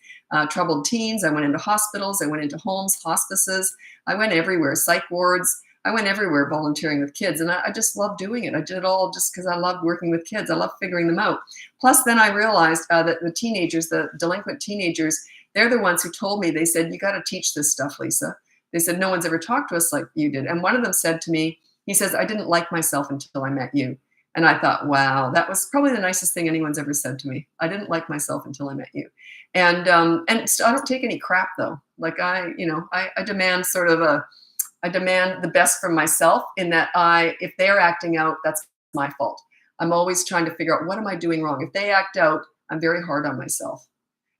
Troubled teens. I went into hospitals. I went into homes, hospices. I went everywhere, psych wards. I went everywhere volunteering with kids, and I just loved doing it. I did it all just because I loved working with kids. I loved figuring them out. Plus, then I realized that the teenagers, the delinquent teenagers, they're the ones who told me, they said, you got to teach this stuff, Lisa. They said, no one's ever talked to us like you did. And one of them said to me, he says, I didn't like myself until I met you. And I thought, wow, that was probably the nicest thing anyone's ever said to me. I didn't like myself until I met you. And I don't take any crap, though. Like I demand I demand the best from myself, in that if they're acting out, that's my fault. I'm always trying to figure out, what am I doing wrong? If they act out, I'm very hard on myself.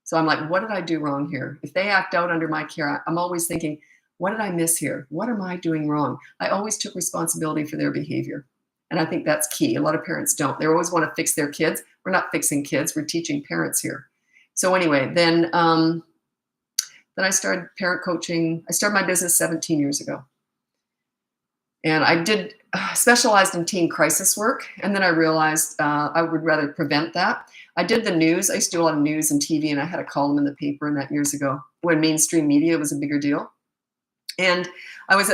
So I'm like, what did I do wrong here? If they act out under my care, I'm always thinking, what did I miss here? What am I doing wrong? I always took responsibility for their behavior. And I think that's key. A lot of parents don't. They always want to fix their kids. We're not fixing kids. We're teaching parents here. So anyway, then I started parent coaching. I started my business 17 years ago. And I did specialized in teen crisis work. And then I realized I would rather prevent that. I did the news. I used to do a lot of news and TV, and I had a column in the paper in that years ago when mainstream media was a bigger deal. And I was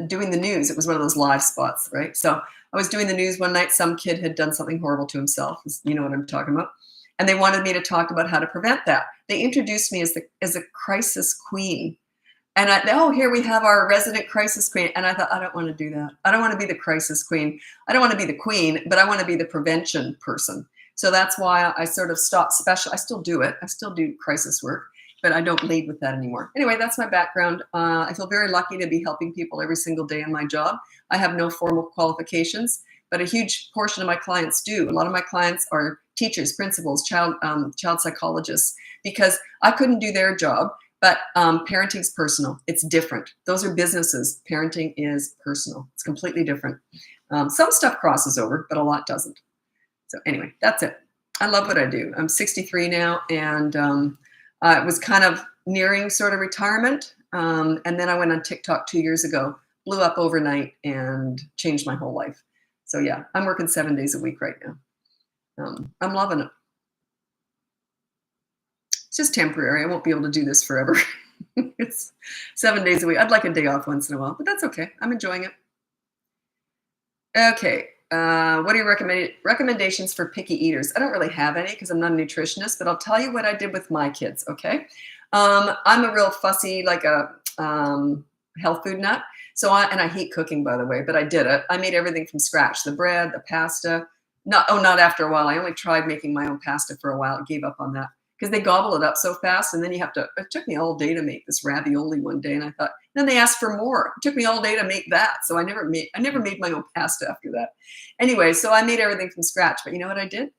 doing the news. It was one of those live spots, right? So I was doing the news one night. Some kid had done something horrible to himself. You know what I'm talking about. And they wanted me to talk about how to prevent that. They introduced me as a crisis queen. And here we have our resident crisis queen. And I thought, I don't want to do that. I don't want to be the crisis queen. I don't want to be the queen, but I want to be the prevention person. So that's why I sort of stopped I still do it. I still do crisis work, but I don't lead with that anymore. Anyway, that's my background. I feel very lucky to be helping people every single day in my job. I have no formal qualifications, but a huge portion of my clients do. A lot of my clients are teachers, principals, child psychologists, because I couldn't do their job. But parenting's personal. It's different. Those are businesses. Parenting is personal. It's completely different. Some stuff crosses over, but a lot doesn't. So anyway, that's it. I love what I do. I'm 63 now, and I was kind of nearing sort of retirement. And then I went on TikTok 2 years ago, blew up overnight, and changed my whole life. So yeah, I'm working 7 days a week right now. I'm loving it. It's just temporary. I won't be able to do this forever. It's 7 days a week. I'd like a day off once in a while, but that's okay. I'm enjoying it. Okay. What are your recommendations for picky eaters? I don't really have any because I'm not a nutritionist, but I'll tell you what I did with my kids, okay? I'm a real fussy, like a health food nut. And I hate cooking, by the way, but I did it. I made everything from scratch, the bread, the pasta. Not after a while. I only tried making my own pasta for a while. I gave up on that because they gobble it up so fast. And then it took me all day to make this ravioli one day. And I thought, then they asked for more. It took me all day to make that. So I never made my own pasta after that. Anyway, so I made everything from scratch. But you know what I did?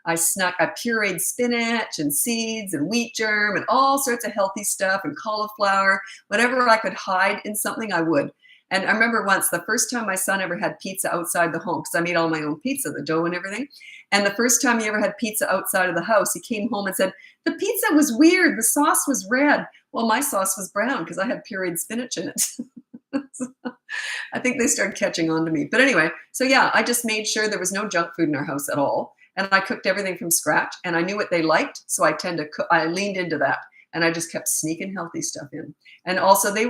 I pureed spinach and seeds and wheat germ and all sorts of healthy stuff and cauliflower. Whatever I could hide in something, I would. And I remember once, the first time my son ever had pizza outside the home, because I made all my own pizza, the dough and everything. And the first time he ever had pizza outside of the house, he came home and said, the pizza was weird. The sauce was red. Well, my sauce was brown because I had pureed spinach in it. I think they started catching on to me. But anyway, so yeah, I just made sure there was no junk food in our house at all. And I cooked everything from scratch and I knew what they liked. So I leaned into that. And I just kept sneaking healthy stuff in. And also they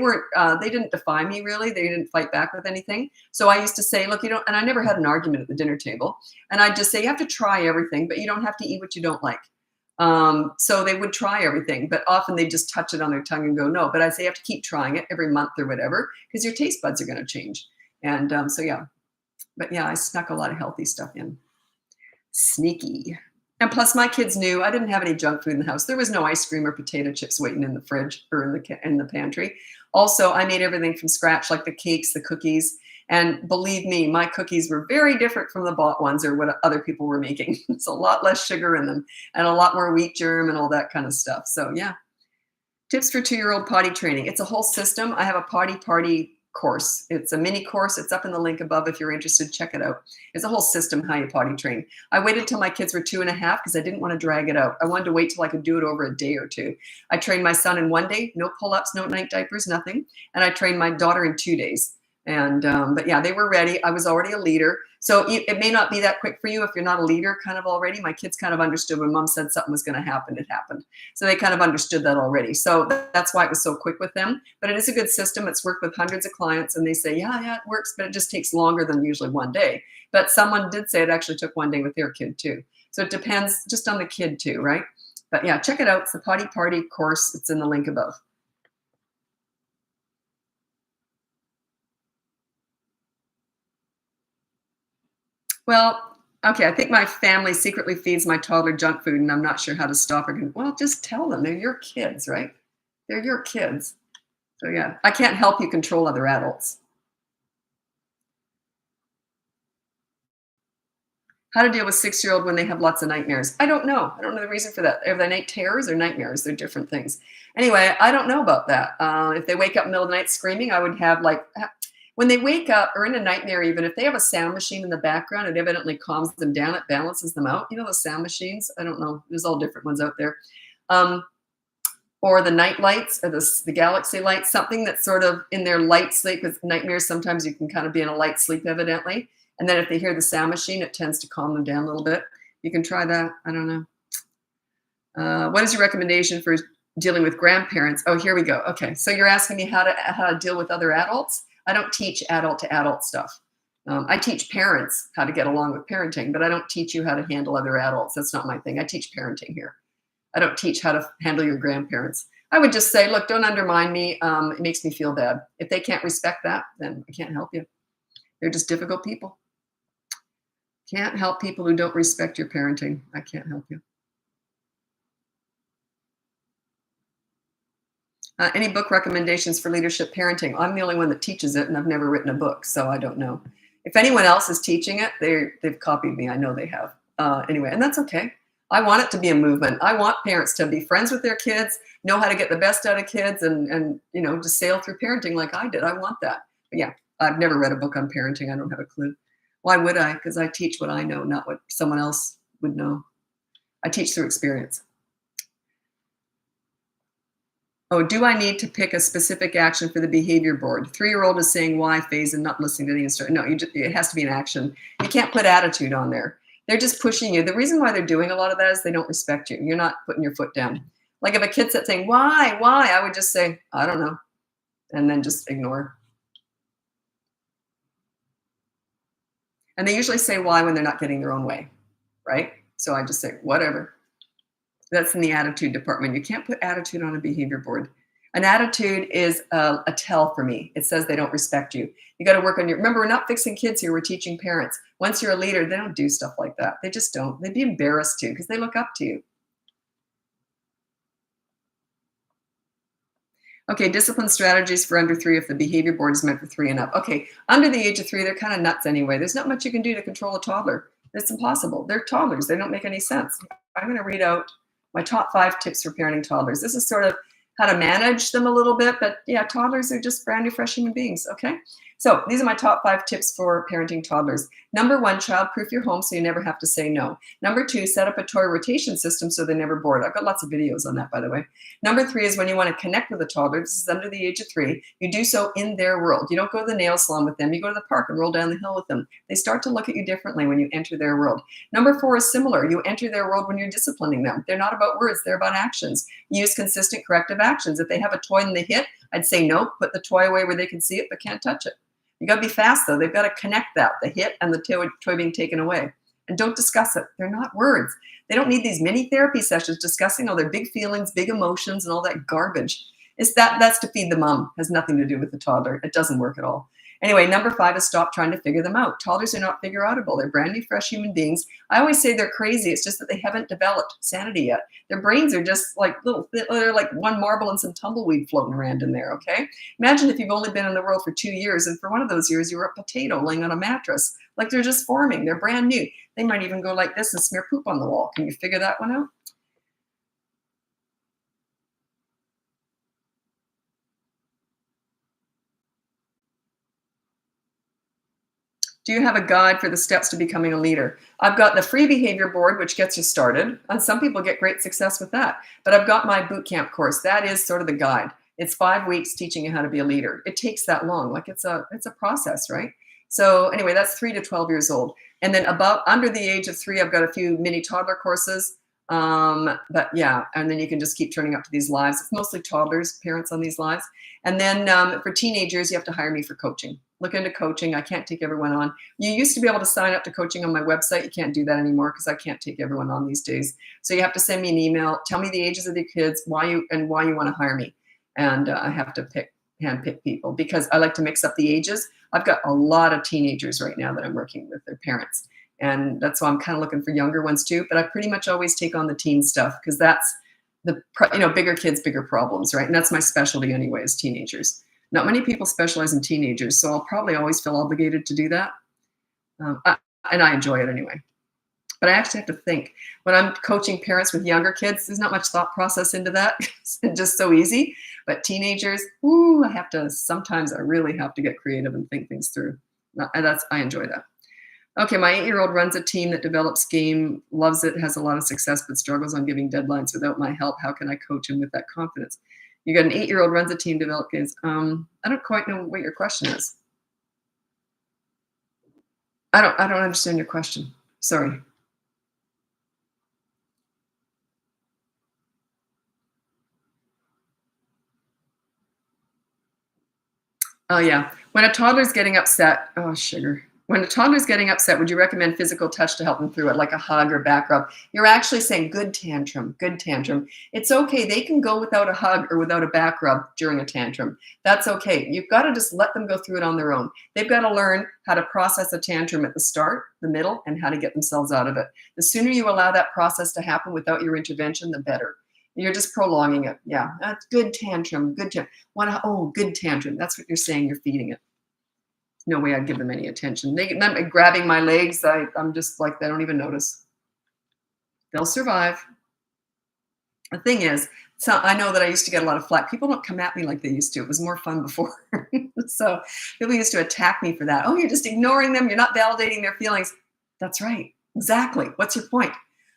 didn't defy me really. They didn't fight back with anything. So I used to say, look, and I never had an argument at the dinner table. And I'd just say, you have to try everything, but you don't have to eat what you don't like. So they would try everything, but often they just touch it on their tongue and go, no. But I say you have to keep trying it every month or whatever, because your taste buds are going to change. And so yeah, but yeah, I snuck a lot of healthy stuff in. Sneaky. And plus my kids knew I didn't have any junk food in the house. There was no ice cream or potato chips waiting in the fridge or in the pantry. Also, I made everything from scratch, like the cakes, the cookies. And believe me, my cookies were very different from the bought ones or what other people were making. It's a lot less sugar in them and a lot more wheat germ and all that kind of stuff. So yeah. Tips for 2-year-old potty training. It's a whole system. I have a potty party course. It's a mini course. It's up in the link above. If you're interested, check it out. It's a whole system how you potty train. I waited till my kids were 2.5 because I didn't want to drag it out. I wanted to wait till I could do it over a day or two. I trained my son in 1 day, no pull-ups, no night diapers, nothing. And I trained my daughter in 2 days. And but yeah, they were ready. I was already a leader. So it may not be that quick for you if you're not a leader kind of already. My kids kind of understood when mom said something was going to happen, it happened. So they kind of understood that already. So that's why it was so quick with them. But it is a good system. It's worked with hundreds of clients and they say, yeah, it works, but it just takes longer than usually 1 day. But someone did say it actually took 1 day with their kid too. So it depends just on the kid too, right? But yeah, check it out. It's the Potty Party course. It's in the link above. Well, okay, I think my family secretly feeds my toddler junk food and I'm not sure how to stop her. Well, just tell them. They're your kids, right? They're your kids. So yeah, I can't help you control other adults. How to deal with 6-year-old when they have lots of nightmares. I don't know. I don't know the reason for that. Are they night terrors or nightmares? They're different things. Anyway, I don't know about that. If they wake up in the middle of the night screaming, I would have like, when they wake up or in a nightmare, even if they have a sound machine in the background, it evidently calms them down. It balances them out. You know those sound machines? I don't know. There's all different ones out there. Or the night lights or the galaxy lights, something that's sort of in their light sleep, because nightmares, sometimes you can kind of be in a light sleep evidently. And then if they hear the sound machine, it tends to calm them down a little bit. You can try that. I don't know. What is your recommendation for dealing with grandparents? Oh, here we go. Okay. So you're asking me how to deal with other adults? I don't teach adult to adult stuff. I teach parents how to get along with parenting, but I don't teach you how to handle other adults. That's not my thing. I teach parenting here. I don't teach how to handle your grandparents. I would just say, look, don't undermine me. It makes me feel bad. If they can't respect that, then I can't help you. They're just difficult people. Can't help people who don't respect your parenting. I can't help you. Any book recommendations for leadership parenting? I'm the only one that teaches it, and I've never written a book, so I don't know. If anyone else is teaching it, they've copied me. I know they have. Anyway, and that's okay. I want it to be a movement. I want parents to be friends with their kids, know how to get the best out of kids, and just sail through parenting like I did. I want that. But yeah, I've never read a book on parenting. I don't have a clue. Why would I? Because I teach what I know, not what someone else would know. I teach through experience. Oh, do I need to pick a specific action for the behavior board? 3-year-old is saying why phase and not listening to the instructor. No, it has to be an action. You can't put attitude on there. They're just pushing you. The reason why they're doing a lot of that is they don't respect you. You're not putting your foot down. Like if a kid said saying, why, I would just say, I don't know, and then just ignore. And they usually say why when they're not getting their own way, right? So I just say, whatever. That's in the attitude department. You can't put attitude on a behavior board. An attitude is a tell for me. It says they don't respect you. You got to work on your, remember, we're not fixing kids here. We're teaching parents. Once you're a leader, they don't do stuff like that. They just don't. They'd be embarrassed to because they look up to you. Okay, discipline strategies for under 3 if the behavior board is meant for 3 and up. Okay, under the age of 3, they're kind of nuts anyway. There's not much you can do to control a toddler. It's impossible. They're toddlers. They don't make any sense. I'm going to read out my top 5 tips for parenting toddlers. This is sort of how to manage them a little bit, but yeah, toddlers are just brand new, fresh human beings, okay? So these are my top 5 tips for parenting toddlers. Number 1, child-proof your home so you never have to say no. Number 2, set up a toy rotation system so they're never bored. I've got lots of videos on that, by the way. Number 3 is when you want to connect with a toddler, this is under the age of 3, you do so in their world. You don't go to the nail salon with them. You go to the park and roll down the hill with them. They start to look at you differently when you enter their world. Number 4 is similar. You enter their world when you're disciplining them. They're not about words. They're about actions. Use consistent corrective actions. If they have a toy and they hit, I'd say no, put the toy away where they can see it but can't touch it. You got to be fast, though. They've got to connect that, the hit and the toy being taken away. And don't discuss it. They're not words. They don't need these mini therapy sessions discussing all their big feelings, big emotions, and all that garbage. That's to feed the mom. It has nothing to do with the toddler. It doesn't work at all. Anyway, number 5 is stop trying to figure them out. Toddlers are not figure outable. They're brand new, fresh human beings. I always say they're crazy. It's just that they haven't developed sanity yet. Their brains are just like they're like one marble and some tumbleweed floating around in there, okay? Imagine if you've only been in the world for 2 years, and for one of those years, you were a potato laying on a mattress. Like they're just forming. They're brand new. They might even go like this and smear poop on the wall. Can you figure that one out? Do you have a guide for the steps to becoming a leader? I've got the free behavior board, which gets you started. And some people get great success with that. But I've got my boot camp course. That is sort of the guide. It's 5 weeks teaching you how to be a leader. It takes that long. Like it's a process, right? So anyway, that's 3 to 12 years old. And then under the age of 3, I've got a few mini toddler courses. But yeah, and then you can just keep turning up to these lives. It's mostly toddlers, parents on these lives. And then for teenagers, you have to hire me for coaching. Look into coaching. I can't take everyone on. You used to be able to sign up to coaching on my website. You can't do that anymore because I can't take everyone on these days. So you have to send me an email, tell me the ages of the kids, why you want to hire me. And I have to handpick people because I like to mix up the ages. I've got a lot of teenagers right now that I'm working with their parents. And that's why I'm kind of looking for younger ones too. But I pretty much always take on the teen stuff because that's bigger kids, bigger problems, right? And that's my specialty anyway, is teenagers. Not many people specialize in teenagers, so I'll probably always feel obligated to do that. And I enjoy it anyway. But I actually have to think. When I'm coaching parents with younger kids, there's not much thought process into that. It's just so easy. But teenagers, sometimes I really have to get creative and think things through. I enjoy that. Okay, my 8-year-old runs a team that develops game, loves it, has a lot of success, but struggles on giving deadlines without my help. How can I coach him with that confidence? You got an 8-year-old runs a team, develop games. I don't quite know what your question is. I don't understand your question. Sorry. Oh yeah. When a toddler's getting upset, oh sugar. When a toddler's getting upset, would you recommend physical touch to help them through it, like a hug or back rub? You're actually saying good tantrum, good tantrum. It's okay. They can go without a hug or without a back rub during a tantrum. That's okay. You've got to just let them go through it on their own. They've got to learn how to process a tantrum at the start, the middle, and how to get themselves out of it. The sooner you allow that process to happen without your intervention, the better. You're just prolonging it. Yeah, that's good tantrum, good tantrum. Good tantrum. That's what you're saying. You're feeding it. No way I'd give them any attention. Them grabbing my legs, I'm just like, they don't even notice. They'll survive. The thing is, so I know that I used to get a lot of flack. People don't come at me like they used to. It was more fun before. So people used to attack me for that. Oh, you're just ignoring them. You're not validating their feelings. That's right. Exactly. What's your point?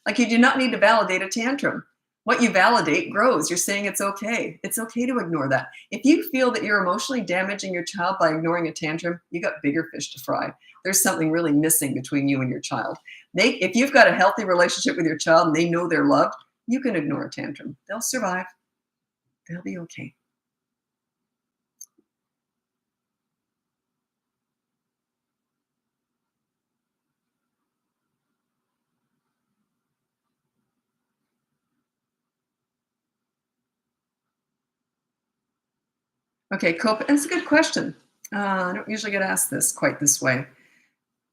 Like, you do not need to validate a tantrum. What you validate grows. You're saying it's okay. It's okay to ignore that. If you feel that you're emotionally damaging your child by ignoring a tantrum, you got bigger fish to fry. There's something really missing between you and your child. If you've got a healthy relationship with your child and they know they're loved, you can ignore a tantrum. They'll survive. They'll be okay. Okay, cope. It's a good question. I don't usually get asked this quite this way.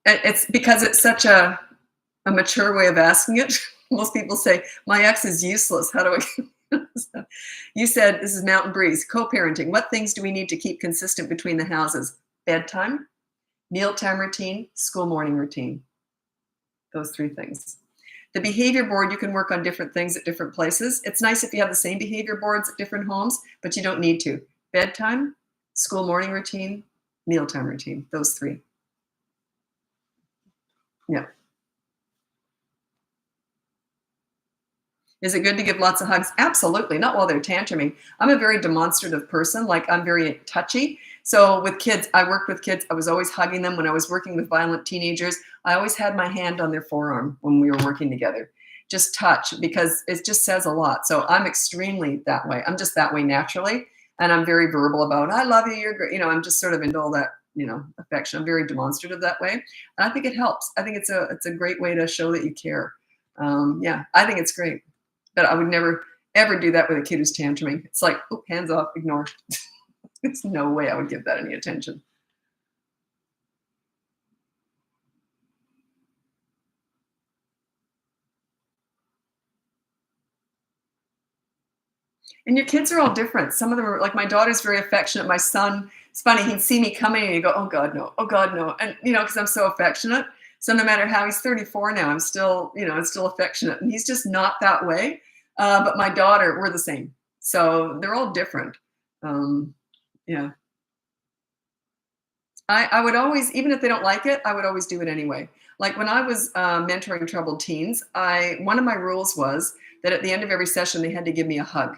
It's because it's such a mature way of asking it. Most people say, "My ex is useless. How do I?" So, you said this is Mountain Breeze co-parenting. What things do we need to keep consistent between the houses? Bedtime, mealtime routine, school morning routine. Those three things. The behavior board, you can work on different things at different places. It's nice if you have the same behavior boards at different homes, but you don't need to. Bedtime, school morning routine, mealtime routine, those three. Yeah. Is it good to give lots of hugs? Absolutely, not while they're tantruming. I'm a very demonstrative person, like I'm very touchy. So with kids, I worked with kids, I was always hugging them. When I was working with violent teenagers, I always had my hand on their forearm when we were working together. Just touch, because it just says a lot. So I'm extremely that way. I'm just that way naturally. And I'm very verbal about, I love you, you're great. I'm just sort of into all that, affection. I'm very demonstrative that way. And I think it helps. I think it's a great way to show that you care. Yeah, I think it's great. But I would never ever do that with a kid who's tantruming. It's like, oh, hands off, ignore. There's no way I would give that any attention. And your kids are all different. Some of them are like, my daughter's very affectionate. My son, it's funny, he'd see me coming and he'd go, oh God, no, oh God, no. And because I'm so affectionate. So no matter how, he's 34 now, I'm still affectionate. And he's just not that way. But my daughter, we're the same. So they're all different. Um, yeah. I would always, even if they don't like it, I would always do it anyway. Like when I was mentoring troubled teens, one of my rules was that at the end of every session, they had to give me a hug.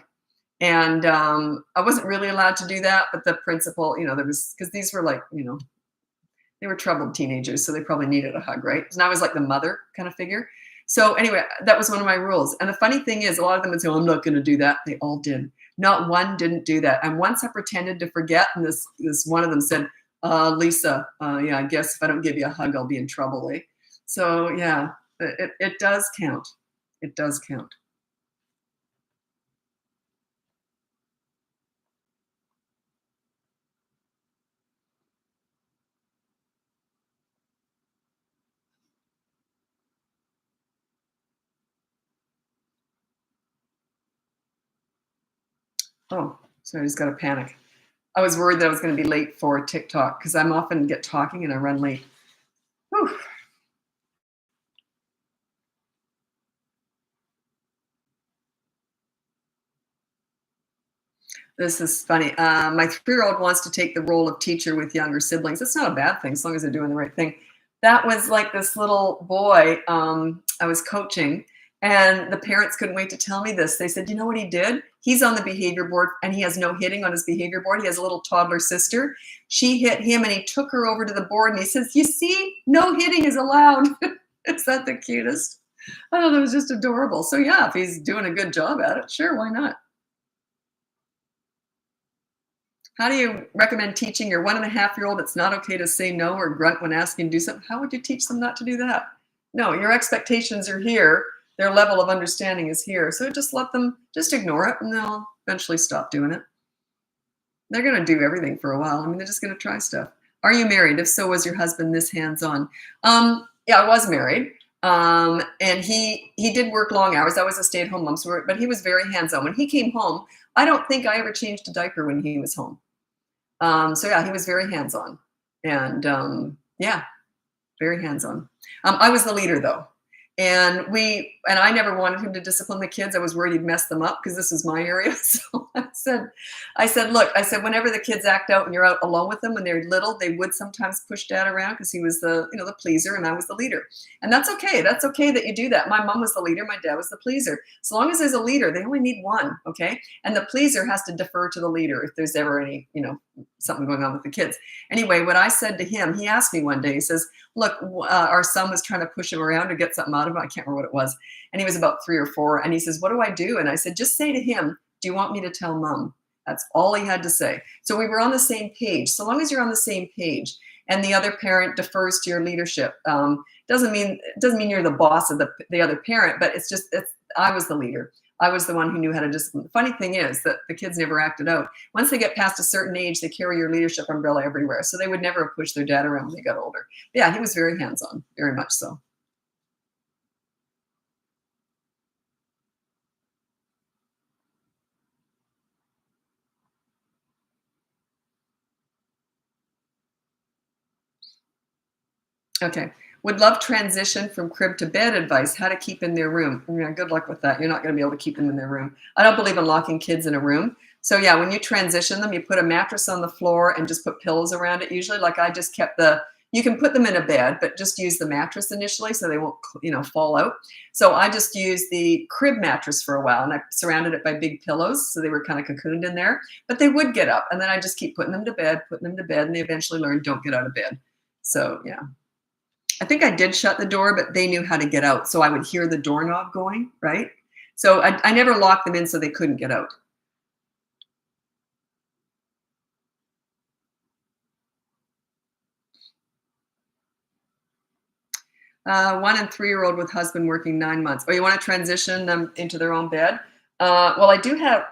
And I wasn't really allowed to do that, but the principal, there was, because these were like, they were troubled teenagers, so they probably needed a hug, right? And I was like the mother kind of figure. So anyway, that was one of my rules. And the funny thing is, a lot of them would say, oh, I'm not going to do that. They all did. Not one didn't do that. And once I pretended to forget, and this one of them said, Lisa, yeah, I guess if I don't give you a hug, I'll be in trouble, eh? So yeah, it does count. It does count. Oh, sorry, I just got to panic. I was worried that I was going to be late for TikTok because I'm often get talking and I run late. Whew. This is funny. My 3-year-old wants to take the role of teacher with younger siblings. It's not a bad thing as long as they're doing the right thing. That was like this little boy I was coaching, and the parents couldn't wait to tell me this. They said, you know what he did? He's on the behavior board and he has no hitting on his behavior board. He has a little toddler sister. She hit him and he took her over to the board and he says, you see, no hitting is allowed. Is that the cutest? I thought it was just adorable. So yeah, if he's doing a good job at it, sure, why not? How do you recommend teaching your 1.5-year-old it's not okay to say no or grunt when asking to do something? How would you teach them not to do that? No, your expectations are here. Their level of understanding is here. So just let them just ignore it and they'll eventually stop doing it. They're going to do everything for a while. I mean, they're just going to try stuff. Are you married? If so, was your husband this hands-on? Yeah, I was married. And he did work long hours. I was a stay-at-home mom, but he was very hands-on. When he came home, I don't think I ever changed a diaper when he was home. So yeah, he was very hands-on, and yeah, very hands-on. I was the leader though, and I never wanted him to discipline the kids. I was worried he'd mess them up because this is my area. So I said, look, whenever the kids act out and you're out alone with them when they're little, they would sometimes push dad around because he was the pleaser and I was the leader. And that's okay. That's okay that you do that. My mom was the leader. My dad was the pleaser. So long as there's a leader, they only need one. Okay. And the pleaser has to defer to the leader if there's ever any, something going on with the kids. Anyway, what I said to him, he asked me one day, he says, look, our son was trying to push him around to get something out of him. I can't remember what it was. And he was about 3 or 4. And he says, what do I do? And I said, just say to him, do you want me to tell mom? That's all he had to say. So we were on the same page. So long as you're on the same page and the other parent defers to your leadership, doesn't mean you're the boss of the other parent, but I was the leader. I was the one who knew how to discipline. The funny thing is that the kids never acted out. Once they get past a certain age, they carry your leadership umbrella everywhere. So they would never have pushed their dad around when they got older. Yeah, he was very hands-on, very much so. Okay. Would love transition from crib to bed advice, how to keep in their room. Yeah, good luck with that. You're not going to be able to keep them in their room. I don't believe in locking kids in a room. So yeah, when you transition them, you put a mattress on the floor and just put pillows around it usually. Like I just kept you can put them in a bed, but just use the mattress initially so they won't, fall out. So I just used the crib mattress for a while and I surrounded it by big pillows. So they were kind of cocooned in there, but they would get up. And then I just keep putting them to bed, and they eventually learn don't get out of bed. So yeah. I think I did shut the door, but they knew how to get out. So I would hear the doorknob going, right? So I never locked them in so they couldn't get out. 1 and 3-year-old with husband working 9 months. Oh, you want to transition them into their own bed? Well, I do have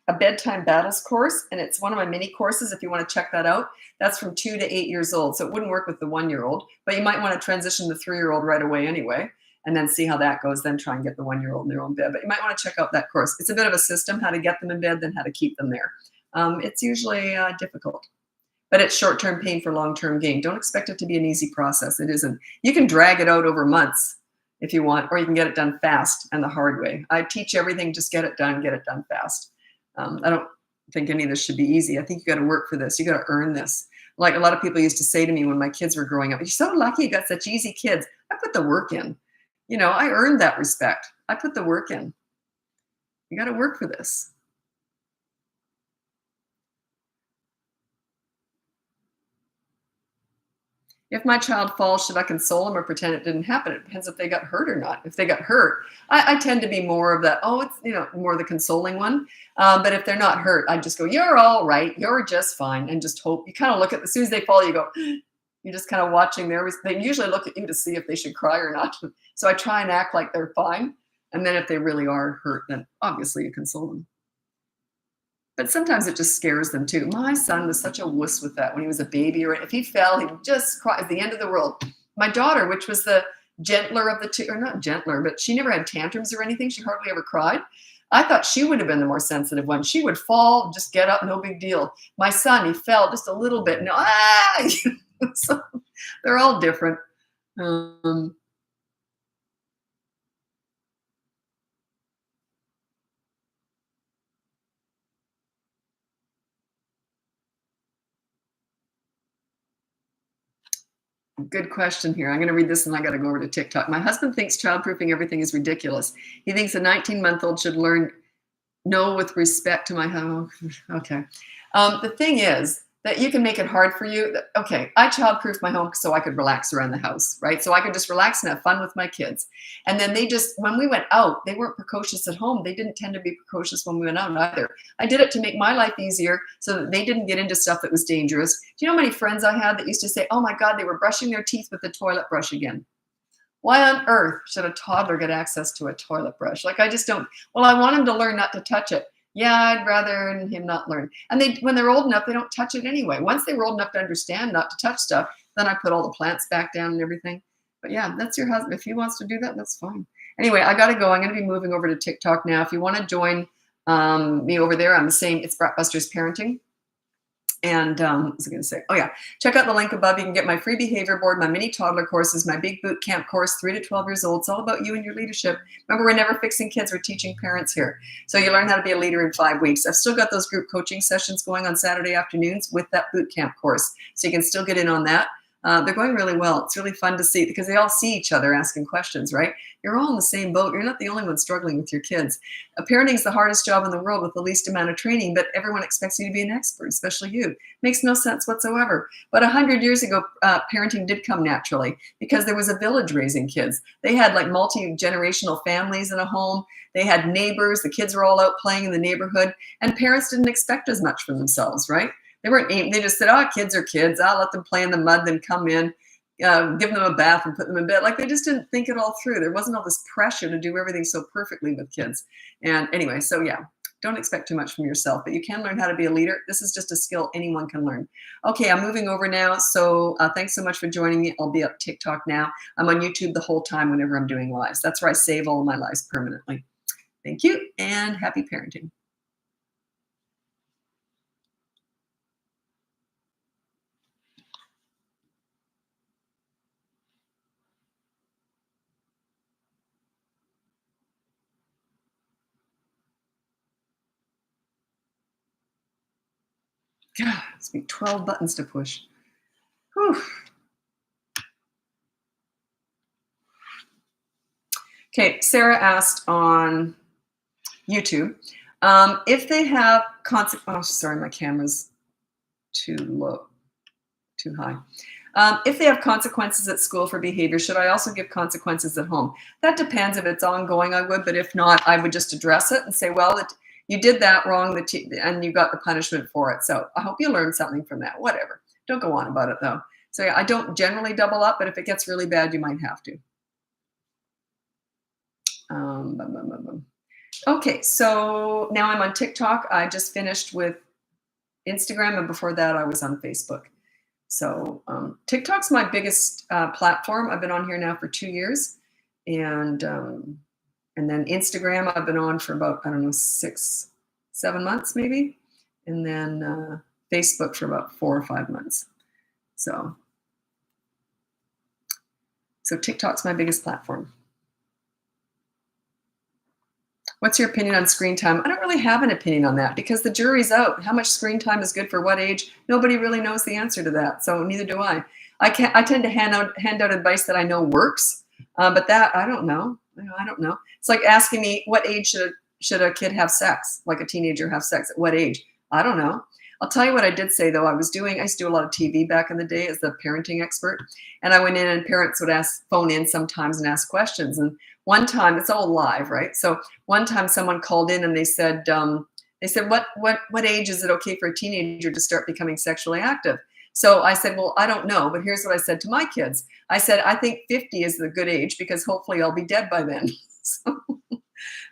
a bedtime battles course, and it's one of my mini courses. If you want to check that out, that's from 2 to 8 years old. So it wouldn't work with the 1-year-old, but you might want to transition the 3-year-old right away anyway, and then see how that goes. Then try and get the 1-year-old in their own bed. But you might want to check out that course. It's a bit of a system, how to get them in bed, then how to keep them there. It's usually difficult. But it's short-term pain for long-term gain. Don't expect it to be an easy process. It isn't. You can drag it out over months if you want, or you can get it done fast and the hard way. I teach everything, just get it done fast. I don't think any of this should be easy. I think you got to work for this. You got to earn this. Like a lot of people used to say to me when my kids were growing up, you're so lucky you got such easy kids. I put the work in. I earned that respect. I put the work in. You got to work for this. If my child falls, should I console them or pretend it didn't happen? It depends if they got hurt or not. If they got hurt, I tend to be more of that, oh, it's, more the consoling one. But if they're not hurt, I just go, you're all right. You're just fine. And just hope. You kind of look at, as soon as they fall, you go, you're just kind of watching they usually look at you to see if they should cry or not. So I try and act like they're fine. And then if they really are hurt, then obviously you console them. But sometimes it just scares them too. My son was such a wuss with that when he was a baby, or if he fell, he'd just cry at the end of the world. My daughter, which was the gentler of the two, or not gentler, but she never had tantrums or anything. She hardly ever cried. I thought she would have been the more sensitive one. She would fall, just get up, no big deal. My son, he fell just a little bit. No, so they're all different. Good question here. I'm going to read this and I got to go over to TikTok. My husband thinks childproofing everything is ridiculous. He thinks a 19-month-old should learn no with respect to my home. Okay. The thing is that you can make it hard for you. Okay, I childproofed my home so I could relax around the house, right? So I could just relax and have fun with my kids. And then when we went out, they weren't precocious at home. They didn't tend to be precocious when we went out either. I did it to make my life easier so that they didn't get into stuff that was dangerous. Do you know how many friends I had that used to say, oh my God, they were brushing their teeth with the toilet brush again? Why on earth should a toddler get access to a toilet brush? Like, I just don't, well, I want him to learn not to touch it. Yeah, I'd rather him not learn. And when they're old enough, they don't touch it anyway. Once they were old enough to understand not to touch stuff, then I put all the plants back down and everything. But yeah, that's your husband. If he wants to do that, that's fine. Anyway, I got to go. I'm going to be moving over to TikTok now. If you want to join me over there, I'm the same. It's Bratbusters Parenting. And what was I going to say? Oh, yeah. Check out the link above. You can get my free behavior board, my mini toddler courses, my big boot camp course, 3 to 12 years old. It's all about you and your leadership. Remember, we're never fixing kids. We're teaching parents here. So you learn how to be a leader in 5 weeks. I've still got those group coaching sessions going on Saturday afternoons with that boot camp course. So you can still get in on that. They're going really well. It's really fun to see because they all see each other asking questions, right? You're all in the same boat. You're not the only one struggling with your kids. Parenting is the hardest job in the world with the least amount of training, but everyone expects you to be an expert, especially you. Makes no sense whatsoever. But 100 years ago, parenting did come naturally because there was a village raising kids. They had like multi-generational families in a home. They had neighbors. The kids were all out playing in the neighborhood, and parents didn't expect as much from themselves, right? They just said, oh, kids are kids. I'll let them play in the mud, then come in. give them a bath and put them in bed. Like they just didn't think it all through. There wasn't all this pressure to do everything so perfectly with kids. And anyway, so yeah, don't expect too much from yourself, but you can learn how to be a leader. This is just a skill anyone can learn. Okay, I'm moving over now. So thanks so much for joining me. I'll be up TikTok now. I'm on YouTube the whole time whenever I'm doing lives. That's where I save all of my lives permanently. Thank you and happy parenting. God, it's be 12 buttons to push. Whew. Okay, Sarah asked on YouTube if they have oh, sorry, my camera's too low, too high. If they have consequences at school for behavior, should I also give consequences at home? That depends. If it's ongoing, I would, but if not, I would just address it and say, well, you did that wrong and you got the punishment for it. So I hope you learned something from that. Whatever. Don't go on about it, though. So yeah, I don't generally double up, but if it gets really bad, you might have to. Okay, so now I'm on TikTok. I just finished with Instagram, and before that, I was on Facebook. So TikTok's my biggest platform. I've been on here now for 2 years, and then Instagram I've been on for about, I don't know, 6, 7 months maybe, and then Facebook for about 4 or 5 months. So TikTok's my biggest platform. What's your opinion on screen time? I don't really have an opinion on that because the jury's out. How much screen time is good for what age? Nobody really knows the answer to that. So neither do I. I tend to hand out advice that I know works, but that I don't know. I don't know. It's like asking me what age should a kid have sex, like a teenager have sex at what age? I don't know. I'll tell you what I did say though. I used to do a lot of TV back in the day as the parenting expert, and I went in and parents would phone in sometimes and ask questions. And one time, it's all live, right? So one time someone called in and they said, what age is it okay for a teenager to start becoming sexually active? So I said, well, I don't know, but here's what I said to my kids. I said, I think 50 is the good age because hopefully I'll be dead by then. So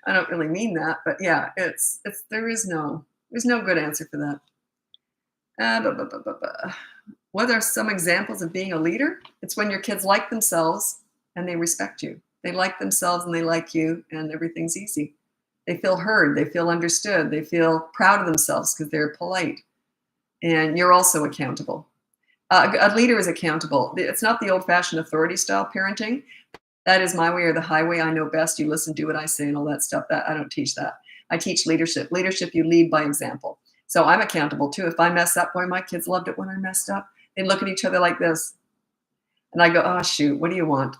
I don't really mean that, but yeah, there's no good answer for that. What are some examples of being a leader? It's when your kids like themselves and they respect you. They like themselves and they like you, and everything's easy. They feel heard. They feel understood. They feel proud of themselves because they're polite. And you're also accountable. A leader is accountable. It's not the old-fashioned authority-style parenting. That is my way or the highway. I know best. You listen, do what I say, and all that stuff. That I don't teach that. I teach leadership. Leadership, you lead by example. So I'm accountable too. If I mess up, boy, my kids loved it when I messed up. They look at each other like this. And I go, oh, shoot, what do you want?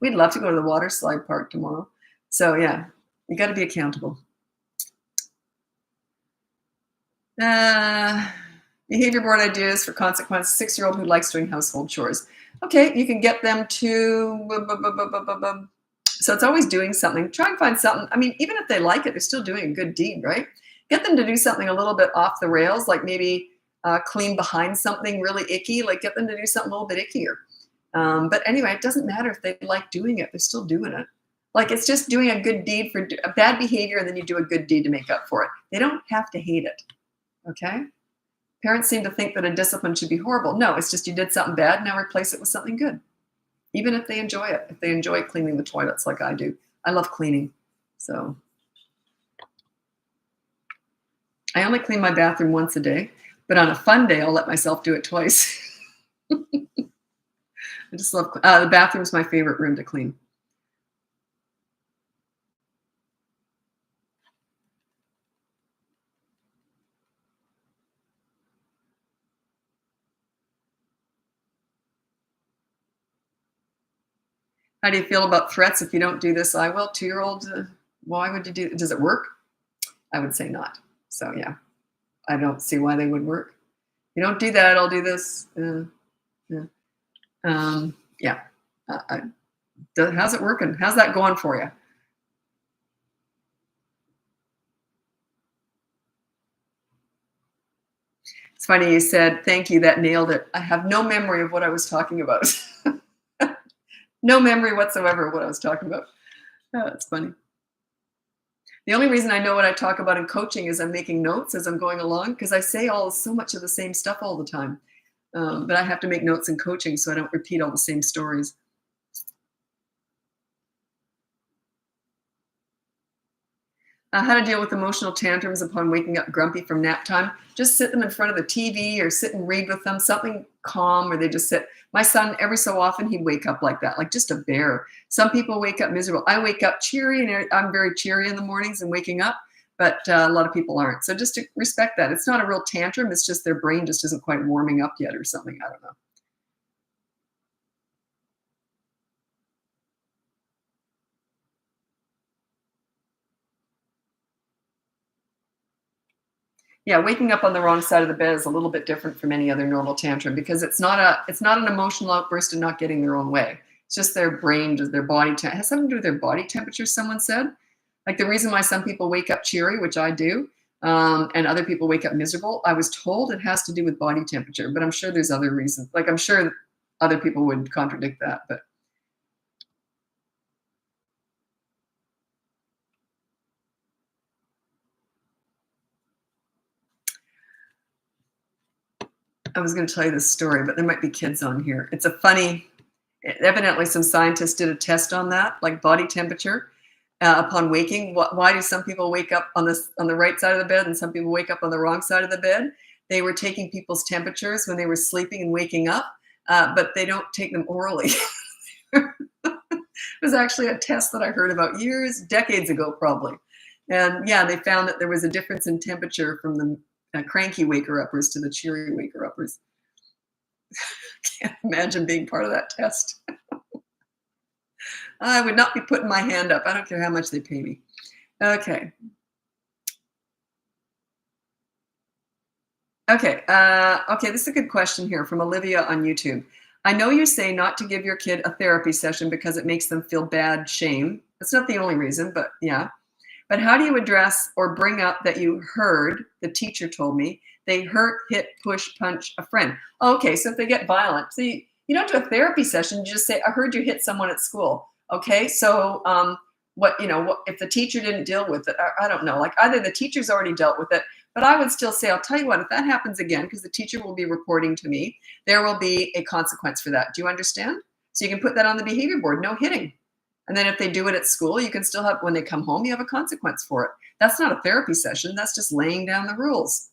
We'd love to go to the water slide park tomorrow. So yeah, you got to be accountable. Behavior board ideas for consequence. 6-year-old who likes doing household chores. Okay, you can get them to, so it's always doing something. Try and find something. I mean, even if they like it, they're still doing a good deed, right? Get them to do something a little bit off the rails, like maybe clean behind something really icky, like get them to do something a little bit ickier. But anyway, it doesn't matter if they like doing it. They're still doing it. Like it's just doing a good deed for a bad behavior, and then you do a good deed to make up for it. They don't have to hate it. Okay? Parents seem to think that a discipline should be horrible. No, it's just you did something bad, now replace it with something good. Even if they enjoy it. If they enjoy cleaning the toilets like I do. I love cleaning. So I only clean my bathroom once a day, but on a fun day, I'll let myself do it twice. I just love the bathroom's my favorite room to clean. How do you feel about threats? If you don't do this, I will. 2-year-old, why would you do? Does it work? I would say not. So yeah, I don't see why they would work. You don't do that, I'll do this. Yeah. How's it working? How's that going for you? funny you said, "Thank you, that nailed it." I have no memory of what I was talking about. No memory whatsoever of what I was talking about. Oh, that's funny. The only reason I know what I talk about in coaching is I'm making notes as I'm going along because I say all so much of the same stuff all the time. But I have to make notes in coaching so I don't repeat all the same stories. How to deal with emotional tantrums upon waking up grumpy from nap time. Just sit them in front of the TV or sit and read with them, something calm where they just sit. My son, every so often, he'd wake up like that, like just a bear. Some people wake up miserable. I wake up cheery and I'm very cheery in the mornings and waking up, but a lot of people aren't. So just to respect that. It's not a real tantrum. It's just their brain just isn't quite warming up yet or something. I don't know. Yeah, waking up on the wrong side of the bed is a little bit different from any other normal tantrum because it's not an emotional outburst and not getting their own way. It's just their brain, just their body it has something to do with their body temperature, someone said. Like the reason why some people wake up cheery, which I do, and other people wake up miserable, I was told it has to do with body temperature, but I'm sure there's other reasons. Like I'm sure other people would contradict that, but I was going to tell you this story, but there might be kids on here. It's a funny, evidently some scientists did a test on that, like body temperature upon waking. Why do some people wake up on the right side of the bed and some people wake up on the wrong side of the bed? They were taking people's temperatures when they were sleeping and waking up, but they don't take them orally. It was actually a test that I heard about decades ago, probably. And yeah, they found that there was a difference in temperature from the cranky waker uppers to the cheery waker uppers. Can't imagine being part of that test. I would not be putting my hand up. I don't care how much they pay me. Okay. Okay, this is a good question here from Olivia on YouTube. I know you say not to give your kid a therapy session because it makes them feel bad, shame. That's not the only reason, but yeah. But how do you address or bring up that you heard, the teacher told me, they hurt, hit, push, punch a friend? Oh, okay, so if they get violent, so you don't do a therapy session, you just say, I heard you hit someone at school. Okay, so what if the teacher didn't deal with it? I don't know. Like either the teacher's already dealt with it, but I would still say, I'll tell you what, if that happens again, because the teacher will be reporting to me, there will be a consequence for that. Do you understand? So you can put that on the behavior board, no hitting. And then if they do it at school, you can still have, when they come home, you have a consequence for it. That's not a therapy session. That's just laying down the rules.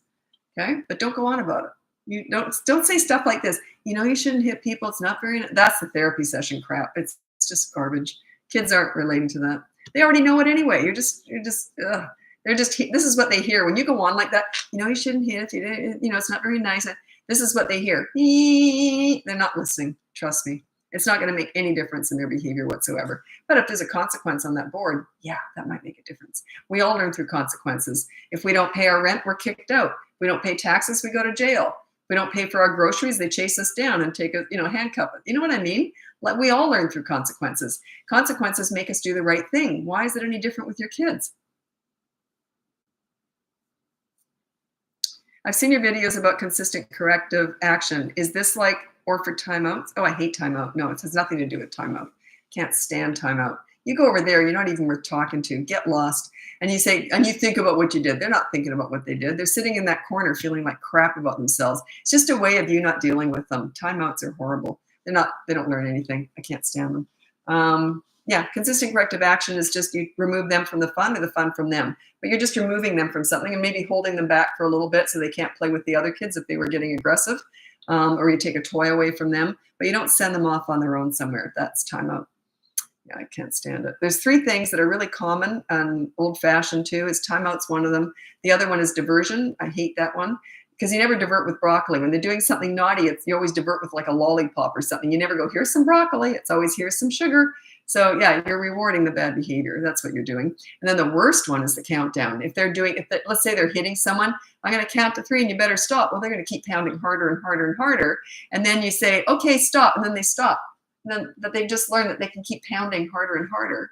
Okay. But don't go on about it. You don't say stuff like this. You shouldn't hit people. It's not very, that's the therapy session crap. It's just garbage. Kids aren't relating to that. They already know it anyway. This is what they hear. When you go on like that, you shouldn't hit. It's not very nice. This is what they hear. They're not listening. Trust me. It's not going to make any difference in their behavior whatsoever. But if there's a consequence on that board, yeah, that might make a difference. We all learn through consequences. If we don't pay our rent, we're kicked out. If we don't pay taxes, we go to jail. If we don't pay for our groceries, they chase us down and handcuff us. You know what I mean? Like we all learn through consequences. Consequences make us do the right thing. Why is it any different with your kids? I've seen your videos about consistent corrective action. Is this like or for timeouts? Oh, I hate timeout. No, it has nothing to do with timeout. Can't stand timeout. You go over there, you're not even worth talking to. Get lost. And you think about what you did. They're not thinking about what they did. They're sitting in that corner feeling like crap about themselves. It's just a way of you not dealing with them. Timeouts are horrible. They don't learn anything. I can't stand them. Yeah, consistent corrective action is just you remove them from the fun or the fun from them. But you're just removing them from something and maybe holding them back for a little bit so they can't play with the other kids if they were getting aggressive. Or you take a toy away from them, but you don't send them off on their own somewhere. That's timeout. Yeah, I can't stand it. There's three things that are really common and old-fashioned too. Is timeout's one of them. The other one is diversion. I hate that one because you never divert with broccoli. When they're doing something naughty, you always divert with like a lollipop or something. You never go, here's some broccoli. It's always, here's some sugar. So yeah, you're rewarding the bad behavior. That's what you're doing. And then the worst one is the countdown. Let's say they're hitting someone, I'm going to count to 3 and you better stop. Well, they're going to keep pounding harder and harder and harder. And then you say, okay, stop. And then they stop. And then that they've just learned that they can keep pounding harder and harder.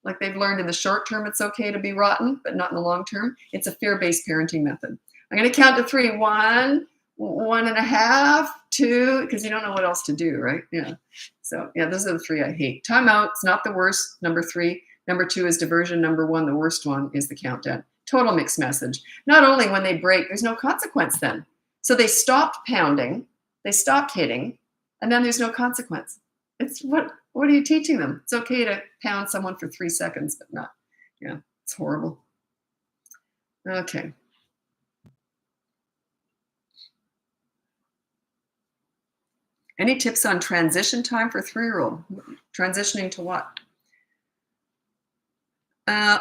Like they've learned in the short term, it's okay to be rotten, but not in the long term. It's a fear-based parenting method. I'm going to count to 3. 1, 1.5, 2, because you don't know what else to do, right? Yeah. So yeah, those are the 3 I hate. Timeout's not the worst, number 3. Number 2 is diversion. Number 1, the worst one, is the countdown. Total mixed message. Not only when they break, there's no consequence then. So they stopped pounding, they stopped hitting, and then there's no consequence. It's what are you teaching them? It's okay to pound someone for 3 seconds, but not, yeah, it's horrible. Okay. Any tips on transition time for 3-year-old? Transitioning to what?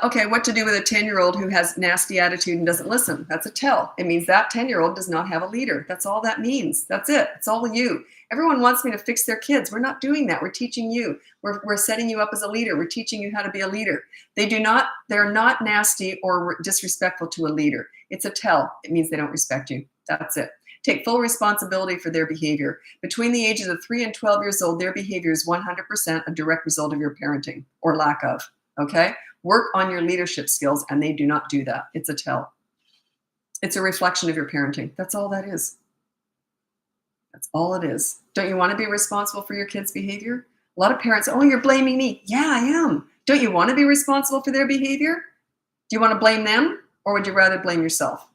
Okay, what to do with a 10-year-old who has nasty attitude and doesn't listen? That's a tell. It means that 10-year-old does not have a leader. That's all that means. That's it. It's all you. Everyone wants me to fix their kids. We're not doing that. We're teaching you. We're setting you up as a leader. We're teaching you how to be a leader. They're not nasty or disrespectful to a leader. It's a tell. It means they don't respect you. That's it. Take full responsibility for their behavior. Between the ages of 3 and 12 years old, their behavior is 100% a direct result of your parenting or lack of. Okay? Work on your leadership skills, and they do not do that. It's a tell. It's a reflection of your parenting. That's all that is. That's all it is. Don't you want to be responsible for your kids' behavior? A lot of parents, oh, you're blaming me. Yeah, I am. Don't you want to be responsible for their behavior? Do you want to blame them, or would you rather blame yourself?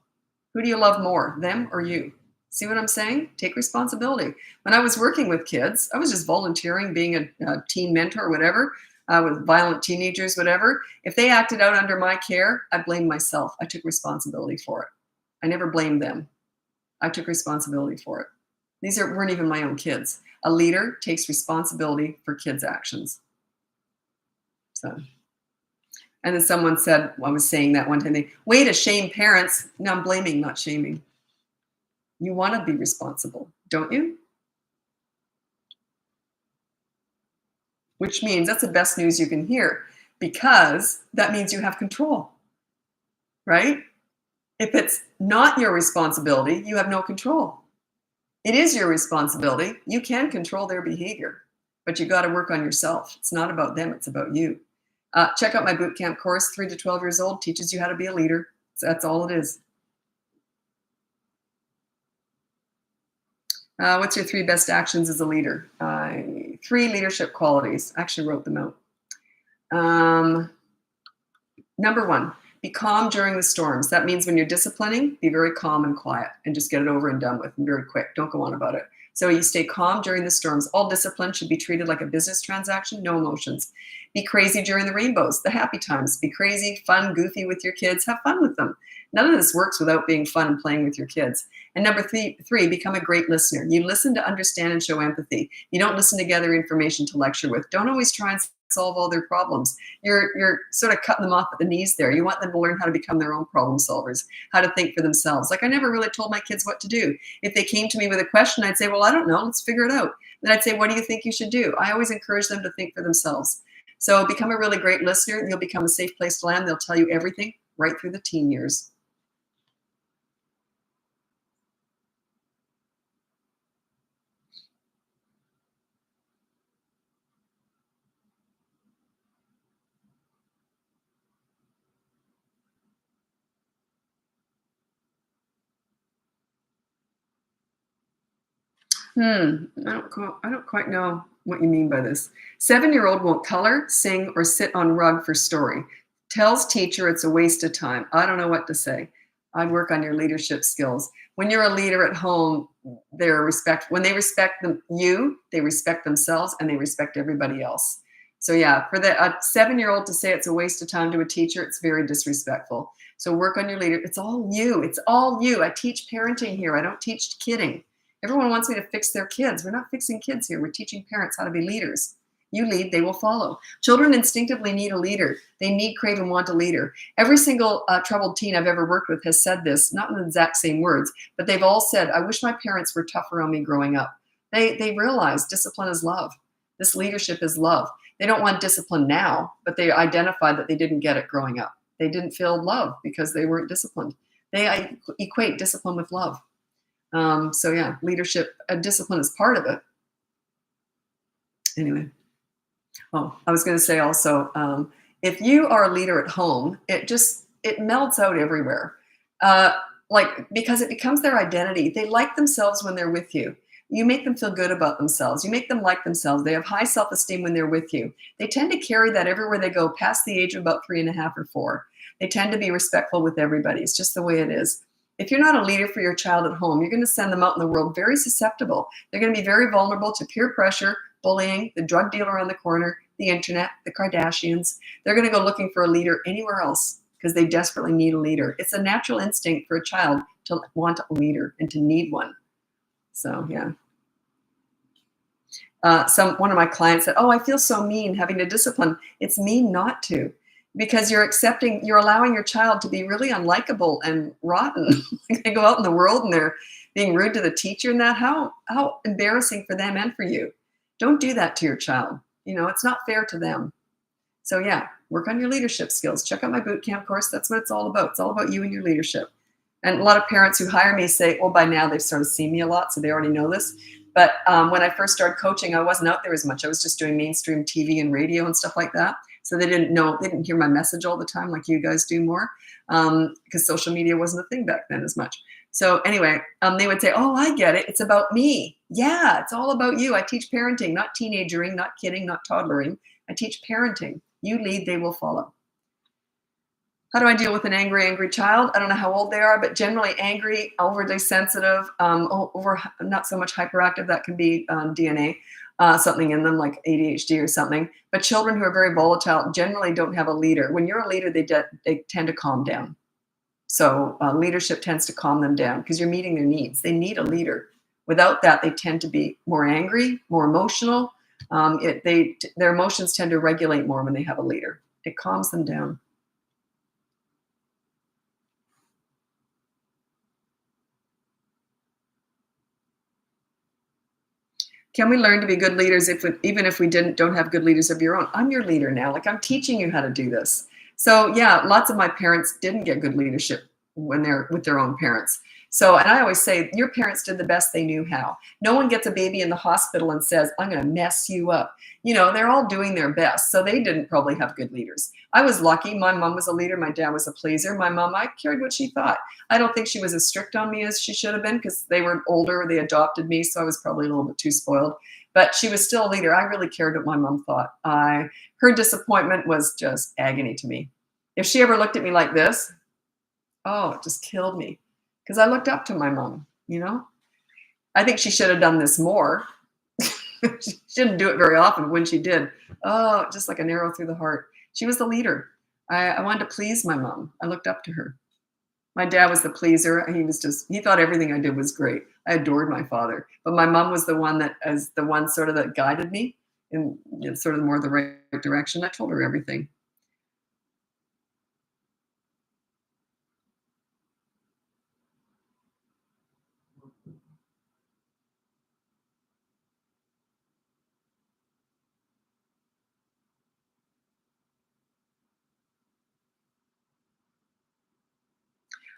Who do you love more, them or you? See what I'm saying? Take responsibility. When I was working with kids, I was just volunteering, being a teen mentor or whatever, with violent teenagers, whatever. If they acted out under my care, I blamed myself. I took responsibility for it. I never blamed them. I took responsibility for it. These weren't even my own kids. A leader takes responsibility for kids' actions. So, and then someone said, I was saying that one time, way to shame parents. No, I'm blaming, not shaming. You want to be responsible, don't you? Which means that's the best news you can hear, because that means you have control, right? If it's not your responsibility, you have no control. It is your responsibility. You can control their behavior, but you got to work on yourself. It's not about them, it's about you. Check out my boot camp course, 3 to 12 years old, teaches you how to be a leader. So that's all it is. What's your 3 best actions as a leader? 3 leadership qualities. I actually wrote them out. Number 1, be calm during the storms. That means when you're disciplining, be very calm and quiet and just get it over and done with, and very quick. Don't go on about it. So you stay calm during the storms. All discipline should be treated like a business transaction, no emotions. Be crazy during the rainbows, the happy times. Be crazy, fun, goofy with your kids. Have fun with them. None of this works without being fun and playing with your kids. And number 3, become a great listener. You listen to understand and show empathy. You don't listen to gather information to lecture with. Don't always try and solve all their problems. You're sort of cutting them off at the knees there. You want them to learn how to become their own problem solvers, how to think for themselves. Like, I never really told my kids what to do. If they came to me with a question, I'd say, well, I don't know, let's figure it out. Then I'd say, what do you think you should do? I always encourage them to think for themselves. So become a really great listener. You'll become a safe place to land. They'll tell you everything right through the teen years. I don't quite know what you mean by this. 7-year-old won't color, sing, or sit on rug for story. Tells teacher it's a waste of time. I don't know what to say. I'd work on your leadership skills. When you're a leader at home, when they respect you, they respect themselves and they respect everybody else. So yeah, for a 7-year-old to say it's a waste of time to a teacher, it's very disrespectful. So work on your leader. It's all you. It's all you. I teach parenting here. I don't teach kidding. Everyone wants me to fix their kids. We're not fixing kids here. We're teaching parents how to be leaders. You lead, they will follow. Children instinctively need a leader. They need, crave, and want a leader. Every single troubled teen I've ever worked with has said this, not in the exact same words, but they've all said, I wish my parents were tougher on me growing up. They realize discipline is love. This leadership is love. They don't want discipline now, but they identified that they didn't get it growing up. They didn't feel love because they weren't disciplined. They equate discipline with love. So yeah, leadership, discipline is part of it. Anyway. Oh, I was going to say also, if you are a leader at home, it melts out everywhere. like, because it becomes their identity. They like themselves when they're with you. You make them feel good about themselves. You make them like themselves. They have high self-esteem when they're with you. They tend to carry that everywhere they go past the age of about 3.5 or 4. They tend to be respectful with everybody. It's just the way it is. If you're not a leader for your child at home, you're going to send them out in the world very susceptible. They're going to be very vulnerable to peer pressure, bullying, the drug dealer on the corner, the internet, the Kardashians. They're going to go looking for a leader anywhere else because they desperately need a leader. It's a natural instinct for a child to want a leader and to need one. So, yeah. One of my clients said, "Oh, I feel so mean having to discipline." It's mean not to, because you're allowing your child to be really unlikable and rotten. They go out in the world and they're being rude to the teacher and that. How embarrassing for them and for you. Don't do that to your child. It's not fair to them. So yeah, work on your leadership skills. Check out my boot camp course. That's what it's all about. It's all about you and your leadership. And a lot of parents who hire me say, well, by now they've sort of seen me a lot, so they already know this. But when I first started coaching, I wasn't out there as much. I was just doing mainstream TV and radio and stuff like that. So they didn't hear my message all the time like you guys do more, because social media wasn't a thing back then as much. So anyway, they would say, "Oh, I get it. It's about me." Yeah, it's all about you. I teach parenting, not teenagering, not kidding, not toddlering. I teach parenting. You lead, they will follow. How do I deal with an angry child? I don't know how old they are, but generally angry, overly sensitive, not so much hyperactive. That can be DNA, something in them like ADHD or something. But children who are very volatile generally don't have a leader. When you're a leader, they tend to calm down. So leadership tends to calm them down because you're meeting their needs. They need a leader. Without that, they tend to be more angry, more emotional. Their emotions tend to regulate more when they have a leader. It calms them down. Can we learn to be good leaders even if we don't have good leaders of your own? I'm your leader now. Like, I'm teaching you how to do this. So yeah, lots of my parents didn't get good leadership when they're with their own parents. So, and I always say, your parents did the best they knew how. No one gets a baby in the hospital and says, "I'm going to mess you up." They're all doing their best. So they didn't probably have good leaders. I was lucky. My mom was a leader. My dad was a pleaser. My mom, I cared what she thought. I don't think she was as strict on me as she should have been because they were older. They adopted me. So I was probably a little bit too spoiled. But she was still a leader. I really cared what my mom thought. Her disappointment was just agony to me. If she ever looked at me like this, oh, it just killed me. Because I looked up to my mom, I think she should have done this more. She didn't do it very often. When she did, oh, just like an arrow through the heart. She was the leader. I wanted to please my mom. I looked up to her. My dad was the pleaser. He thought everything I did was great. I adored my father. But my mom was the one that sort of that guided me in sort of more the right direction. I told her everything.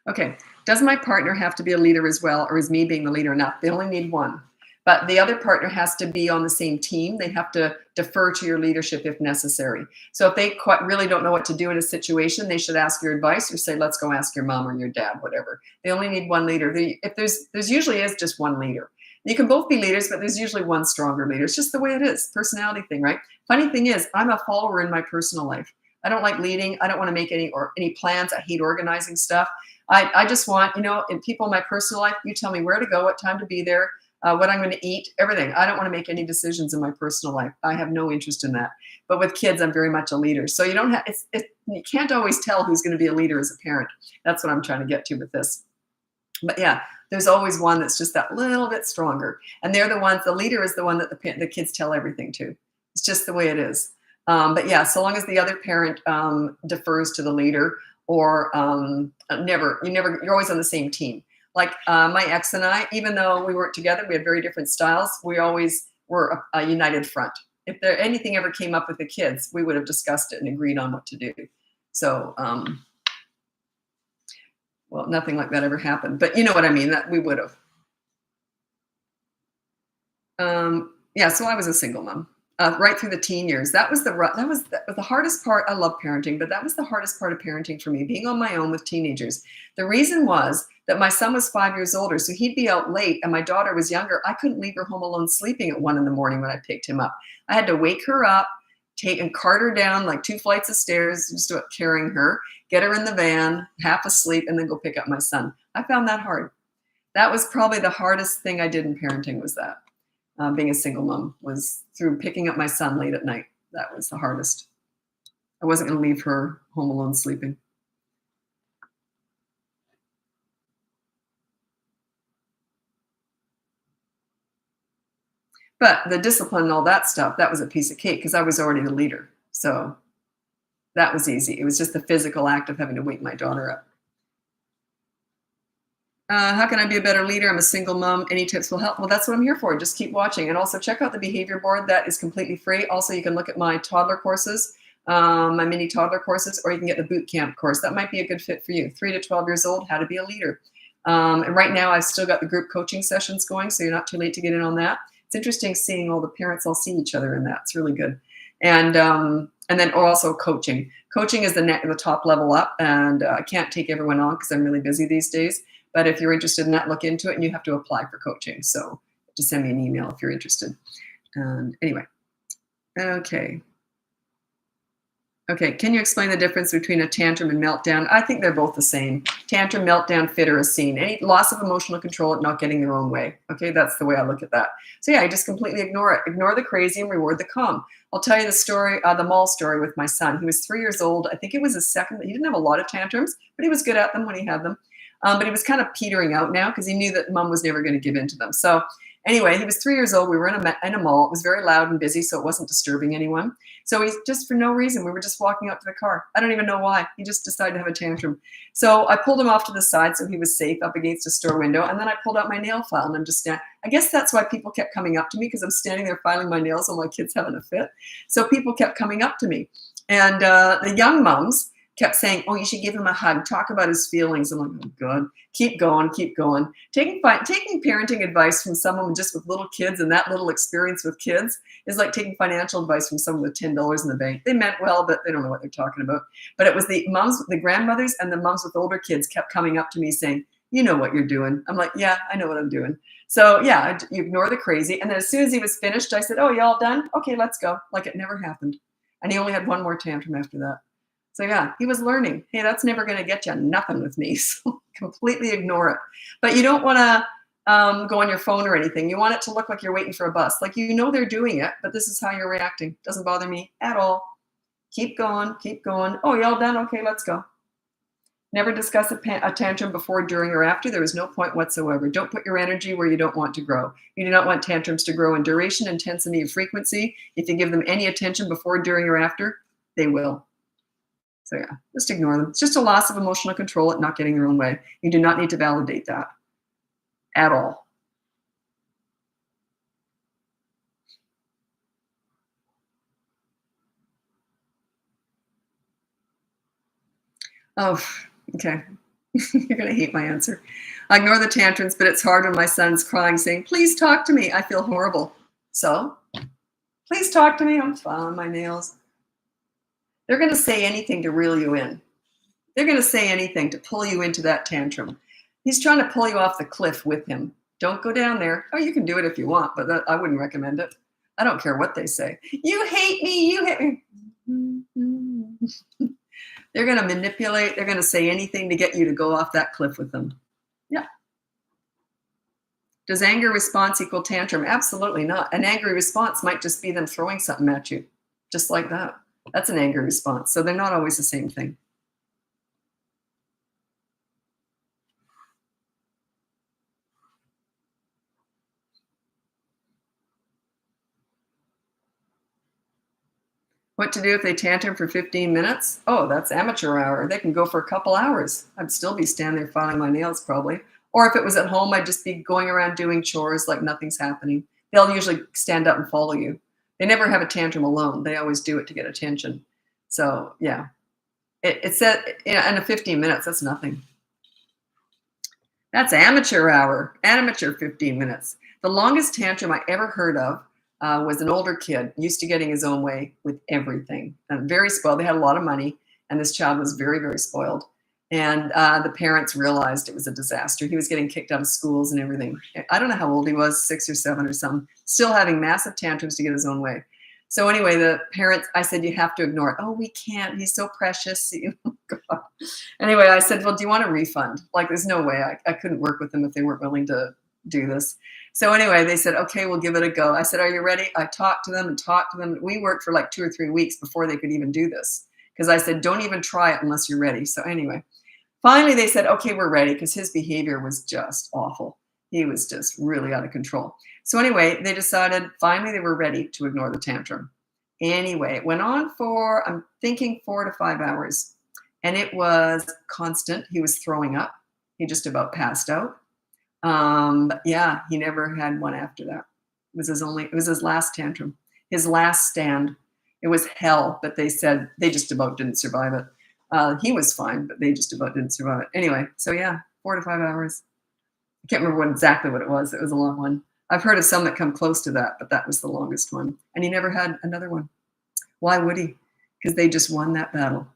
Okay, does my partner have to be a leader as well, or is me being the leader enough? They only need one. But the other partner has to be on the same team. They have to defer to your leadership if necessary. So if they really don't know what to do in a situation, they should ask your advice or say, "Let's go ask your mom or your dad," whatever. They only need one leader. If there's usually is just one leader. You can both be leaders, but there's usually one stronger leader. It's just the way it is, personality thing, right? Funny thing is, I'm a follower in my personal life. I don't like leading. I don't want to make any plans. I hate organizing stuff. I just want, in people in my personal life, you tell me where to go, what time to be there, what I'm going to eat, everything. I don't want to make any decisions in my personal life. I have no interest in that. But with kids, I'm very much a leader. So you don't have, you can't always tell who's going to be a leader as a parent. That's what I'm trying to get to with this. But yeah, there's always one that's just that little bit stronger. And they're the leader is the one that the kids tell everything to. It's just the way it is. But yeah, so long as the other parent defers to the leader, or you're always on the same team. Like my ex and I, even though we weren't together, we had very different styles. We always were a united front. If anything ever came up with the kids, we would have discussed it and agreed on what to do. So, well, nothing like that ever happened, but you know what I mean, that we would have. Yeah, so I was a single mom. Right through the teen years. That was the hardest part. I love parenting, but that was the hardest part of parenting for me, being on my own with teenagers. The reason was that my son was 5 years older, so he'd be out late, and my daughter was younger. I couldn't leave her home alone sleeping at 1 in the morning when I picked him up. I had to wake her up, take and cart her down like 2 flights of stairs, just about carrying her, get her in the van, half asleep, and then go pick up my son. I found that hard. That was probably the hardest thing I did in parenting, was that. Being a single mom was through picking up my son late at night. That was the hardest. I wasn't going to leave her home alone sleeping. But the discipline and all that stuff, that was a piece of cake because I was already the leader. So that was easy. It was just the physical act of having to wake my daughter up. How can I be a better leader? I'm a single mom. Any tips will help. Well, that's what I'm here for. Just keep watching. And also check out the behavior board. That is completely free. Also, you can look at my toddler courses, my mini toddler courses, or you can get the boot camp course. That might be a good fit for you. 3 to 12 years old, how to be a leader. And right now I've still got the group coaching sessions going, so you're not too late to get in on that. It's interesting seeing all the parents all see each other in that. It's really good. And then also coaching. Coaching is the top level up, and I can't take everyone on because I'm really busy these days. But if you're interested in that, look into it, and you have to apply for coaching. So just send me an email if you're interested. And anyway, okay. Okay, can you explain the difference between a tantrum and meltdown? I think they're both the same. Tantrum, meltdown, fit, or a scene. Any loss of emotional control and not getting their own way. Okay, that's the way I look at that. So yeah, I just completely ignore it. Ignore the crazy and reward the calm. I'll tell you the story, the mall story with my son. He was 3 years old. I think it was his second. He didn't have a lot of tantrums, but he was good at them when he had them. But he was kind of petering out now because he knew that mom was never going to give in to them. So anyway, he was 3 years old. We were in a mall. It was very loud and busy, so it wasn't disturbing anyone. So he just, for no reason, we were just walking up to the car. I don't even know why. He just decided to have a tantrum. So I pulled him off to the side so he was safe up against a store window. And then I pulled out my nail file and I'm just standing. I guess that's why people kept coming up to me, because I'm standing there filing my nails while my kid's having a fit. So people kept coming up to me. And the young moms kept saying, oh, you should give him a hug, talk about his feelings. I'm like, oh, God, keep going, keep going. Taking parenting advice from someone just with little kids and that little experience with kids is like taking financial advice from someone with $10 in the bank. They meant well, but they don't know what they're talking about. But it was the moms, the grandmothers and the moms with older kids kept coming up to me saying, you know what you're doing. I'm like, yeah, I know what I'm doing. So yeah, you ignore the crazy. And then as soon as he was finished, I said, oh, you all done? Okay, let's go. Like it never happened. And he only had one more tantrum after that. So yeah, he was learning. Hey, that's never going to get you nothing with me. So completely ignore it. But you don't want to go on your phone or anything. You want it to look like you're waiting for a bus. Like, you know, they're doing it, but this is how you're reacting. Doesn't bother me at all. Keep going, keep going. Oh, y'all done? Okay, let's go. Never discuss a tantrum before, during, or after. There is no point whatsoever. Don't put your energy where you don't want to grow. You do not want tantrums to grow in duration, intensity, and frequency. If you give them any attention before, during, or after, they will. So yeah, just ignore them. It's just a loss of emotional control at not getting their own way. You do not need to validate that at all. Oh, okay. You're going to hate my answer. I ignore the tantrums, but it's hard when my son's crying, saying, please talk to me. I feel horrible. So, please talk to me. I'm filing my nails. They're going to say anything to reel you in. They're going to say anything to pull you into that tantrum. He's trying to pull you off the cliff with him. Don't go down there. Oh, you can do it if you want, but I wouldn't recommend it. I don't care what they say. You hate me. You hate me. They're going to manipulate. They're going to say anything to get you to go off that cliff with them. Yeah. Does anger response equal tantrum? Absolutely not. An angry response might just be them throwing something at you, just like that. That's an angry response. So they're not always the same thing. What to do if they tantrum for 15 minutes? Oh, that's amateur hour. They can go for a couple hours. I'd still be standing there filing my nails probably. Or if it was at home, I'd just be going around doing chores like nothing's happening. They'll usually stand up and follow you. They never have a tantrum alone. They always do it to get attention. So yeah, it said, in a 15 minutes, that's nothing. That's amateur hour, amateur 15 minutes. The longest tantrum I ever heard of was an older kid, used to getting his own way with everything. And very spoiled. They had a lot of money, and this child was very, very spoiled. And the parents realized it was a disaster. He was getting kicked out of schools and everything. I don't know how old he was, 6 or 7 or something, still having massive tantrums to get his own way. So anyway, the parents, I said, you have to ignore it. Oh, we can't. He's so precious. God. Anyway, I said, well, do you want a refund? Like, there's no way. I couldn't work with them if they weren't willing to do this. So anyway, they said, okay, we'll give it a go. I said, are you ready? I talked to them and talked to them. We worked for like 2 or 3 weeks before they could even do this. Because I said, don't even try it unless you're ready. So anyway, finally they said, okay, we're ready, because his behavior was just awful. He was just really out of control. So anyway, they decided finally they were ready to ignore the tantrum. Anyway, it went on for, I'm thinking, 4 to 5 hours. And it was constant. He was throwing up. He just about passed out. But yeah, he never had one after that. It was his last tantrum, his last stand. It was hell, but they said they just about didn't survive it. He was fine, but they just about didn't survive it. Anyway, so yeah, 4 to 5 hours. I can't remember exactly what it was. It was a long one. I've heard of some that come close to that, but that was the longest one. And he never had another one. Why would he? Because they just won that battle.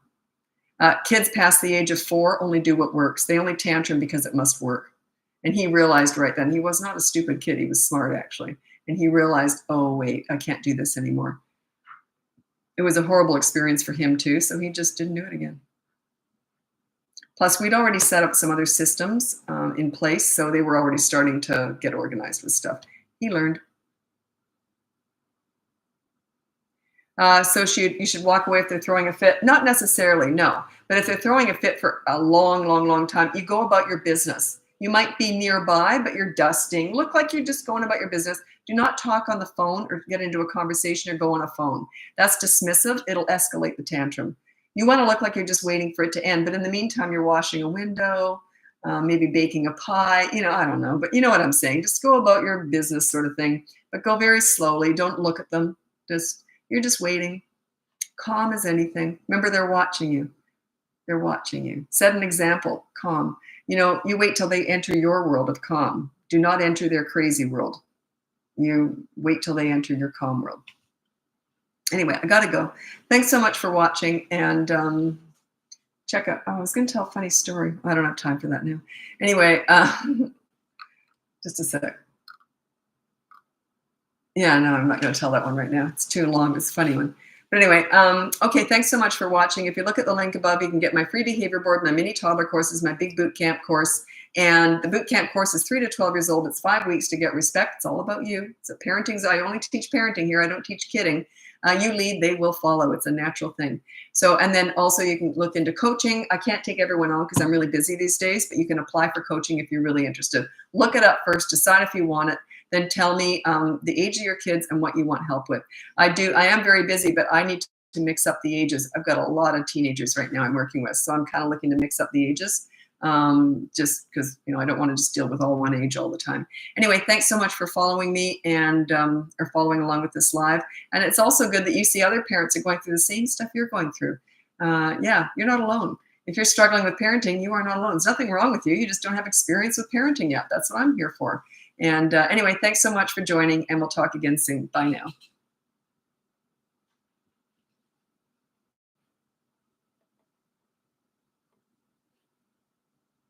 Kids past the age of 4 only do what works. They only tantrum because it must work. And he realized right then, he was not a stupid kid. He was smart, actually. And he realized, oh, wait, I can't do this anymore. It was a horrible experience for him, too, so he just didn't do it again. Plus, we'd already set up some other systems in place, so they were already starting to get organized with stuff. He learned. So you should walk away if they're throwing a fit? Not necessarily, no. But if they're throwing a fit for a long, long, long time, you go about your business. You might be nearby, but you're dusting. Look like you're just going about your business. Do not talk on the phone or get into a conversation or go on a phone. That's dismissive. It'll escalate the tantrum. You want to look like you're just waiting for it to end. But in the meantime, you're washing a window, maybe baking a pie. I don't know. But you know what I'm saying. Just go about your business sort of thing. But go very slowly. Don't look at them. You're just waiting. Calm as anything. Remember, they're watching you. They're watching you. Set an example. Calm. You wait till they enter your world of calm. Do not enter their crazy world. You wait till they enter your calm world. Anyway, I got to go. Thanks so much for watching. And check out, I was going to tell a funny story. I don't have time for that now. Anyway, just a sec. Yeah, no, I'm not going to tell that one right now. It's too long. It's a funny one. But anyway, okay, thanks so much for watching. If you look at the link above, you can get my free behavior board, my mini toddler courses, my big boot camp course. And the boot camp course is 3 to 12 years old. It's 5 weeks to get respect. It's all about you. It's a parenting. I only teach parenting here. I don't teach kidding. You lead, they will follow. It's a natural thing. So, and then also you can look into coaching. I can't take everyone on because I'm really busy these days, but you can apply for coaching if you're really interested. Look it up first, decide if you want it. Then tell me the age of your kids and what you want help with. I am very busy, but I need to mix up the ages. I've got a lot of teenagers right now I'm working with, so I'm kind of looking to mix up the ages just because, I don't want to just deal with all one age all the time. Anyway, thanks so much for following me and or following along with this live. And it's also good that you see other parents are going through the same stuff you're going through. Yeah, you're not alone. If you're struggling with parenting, you are not alone. There's nothing wrong with you. You just don't have experience with parenting yet. That's what I'm here for. And anyway, thanks so much for joining, and we'll talk again soon. Bye now.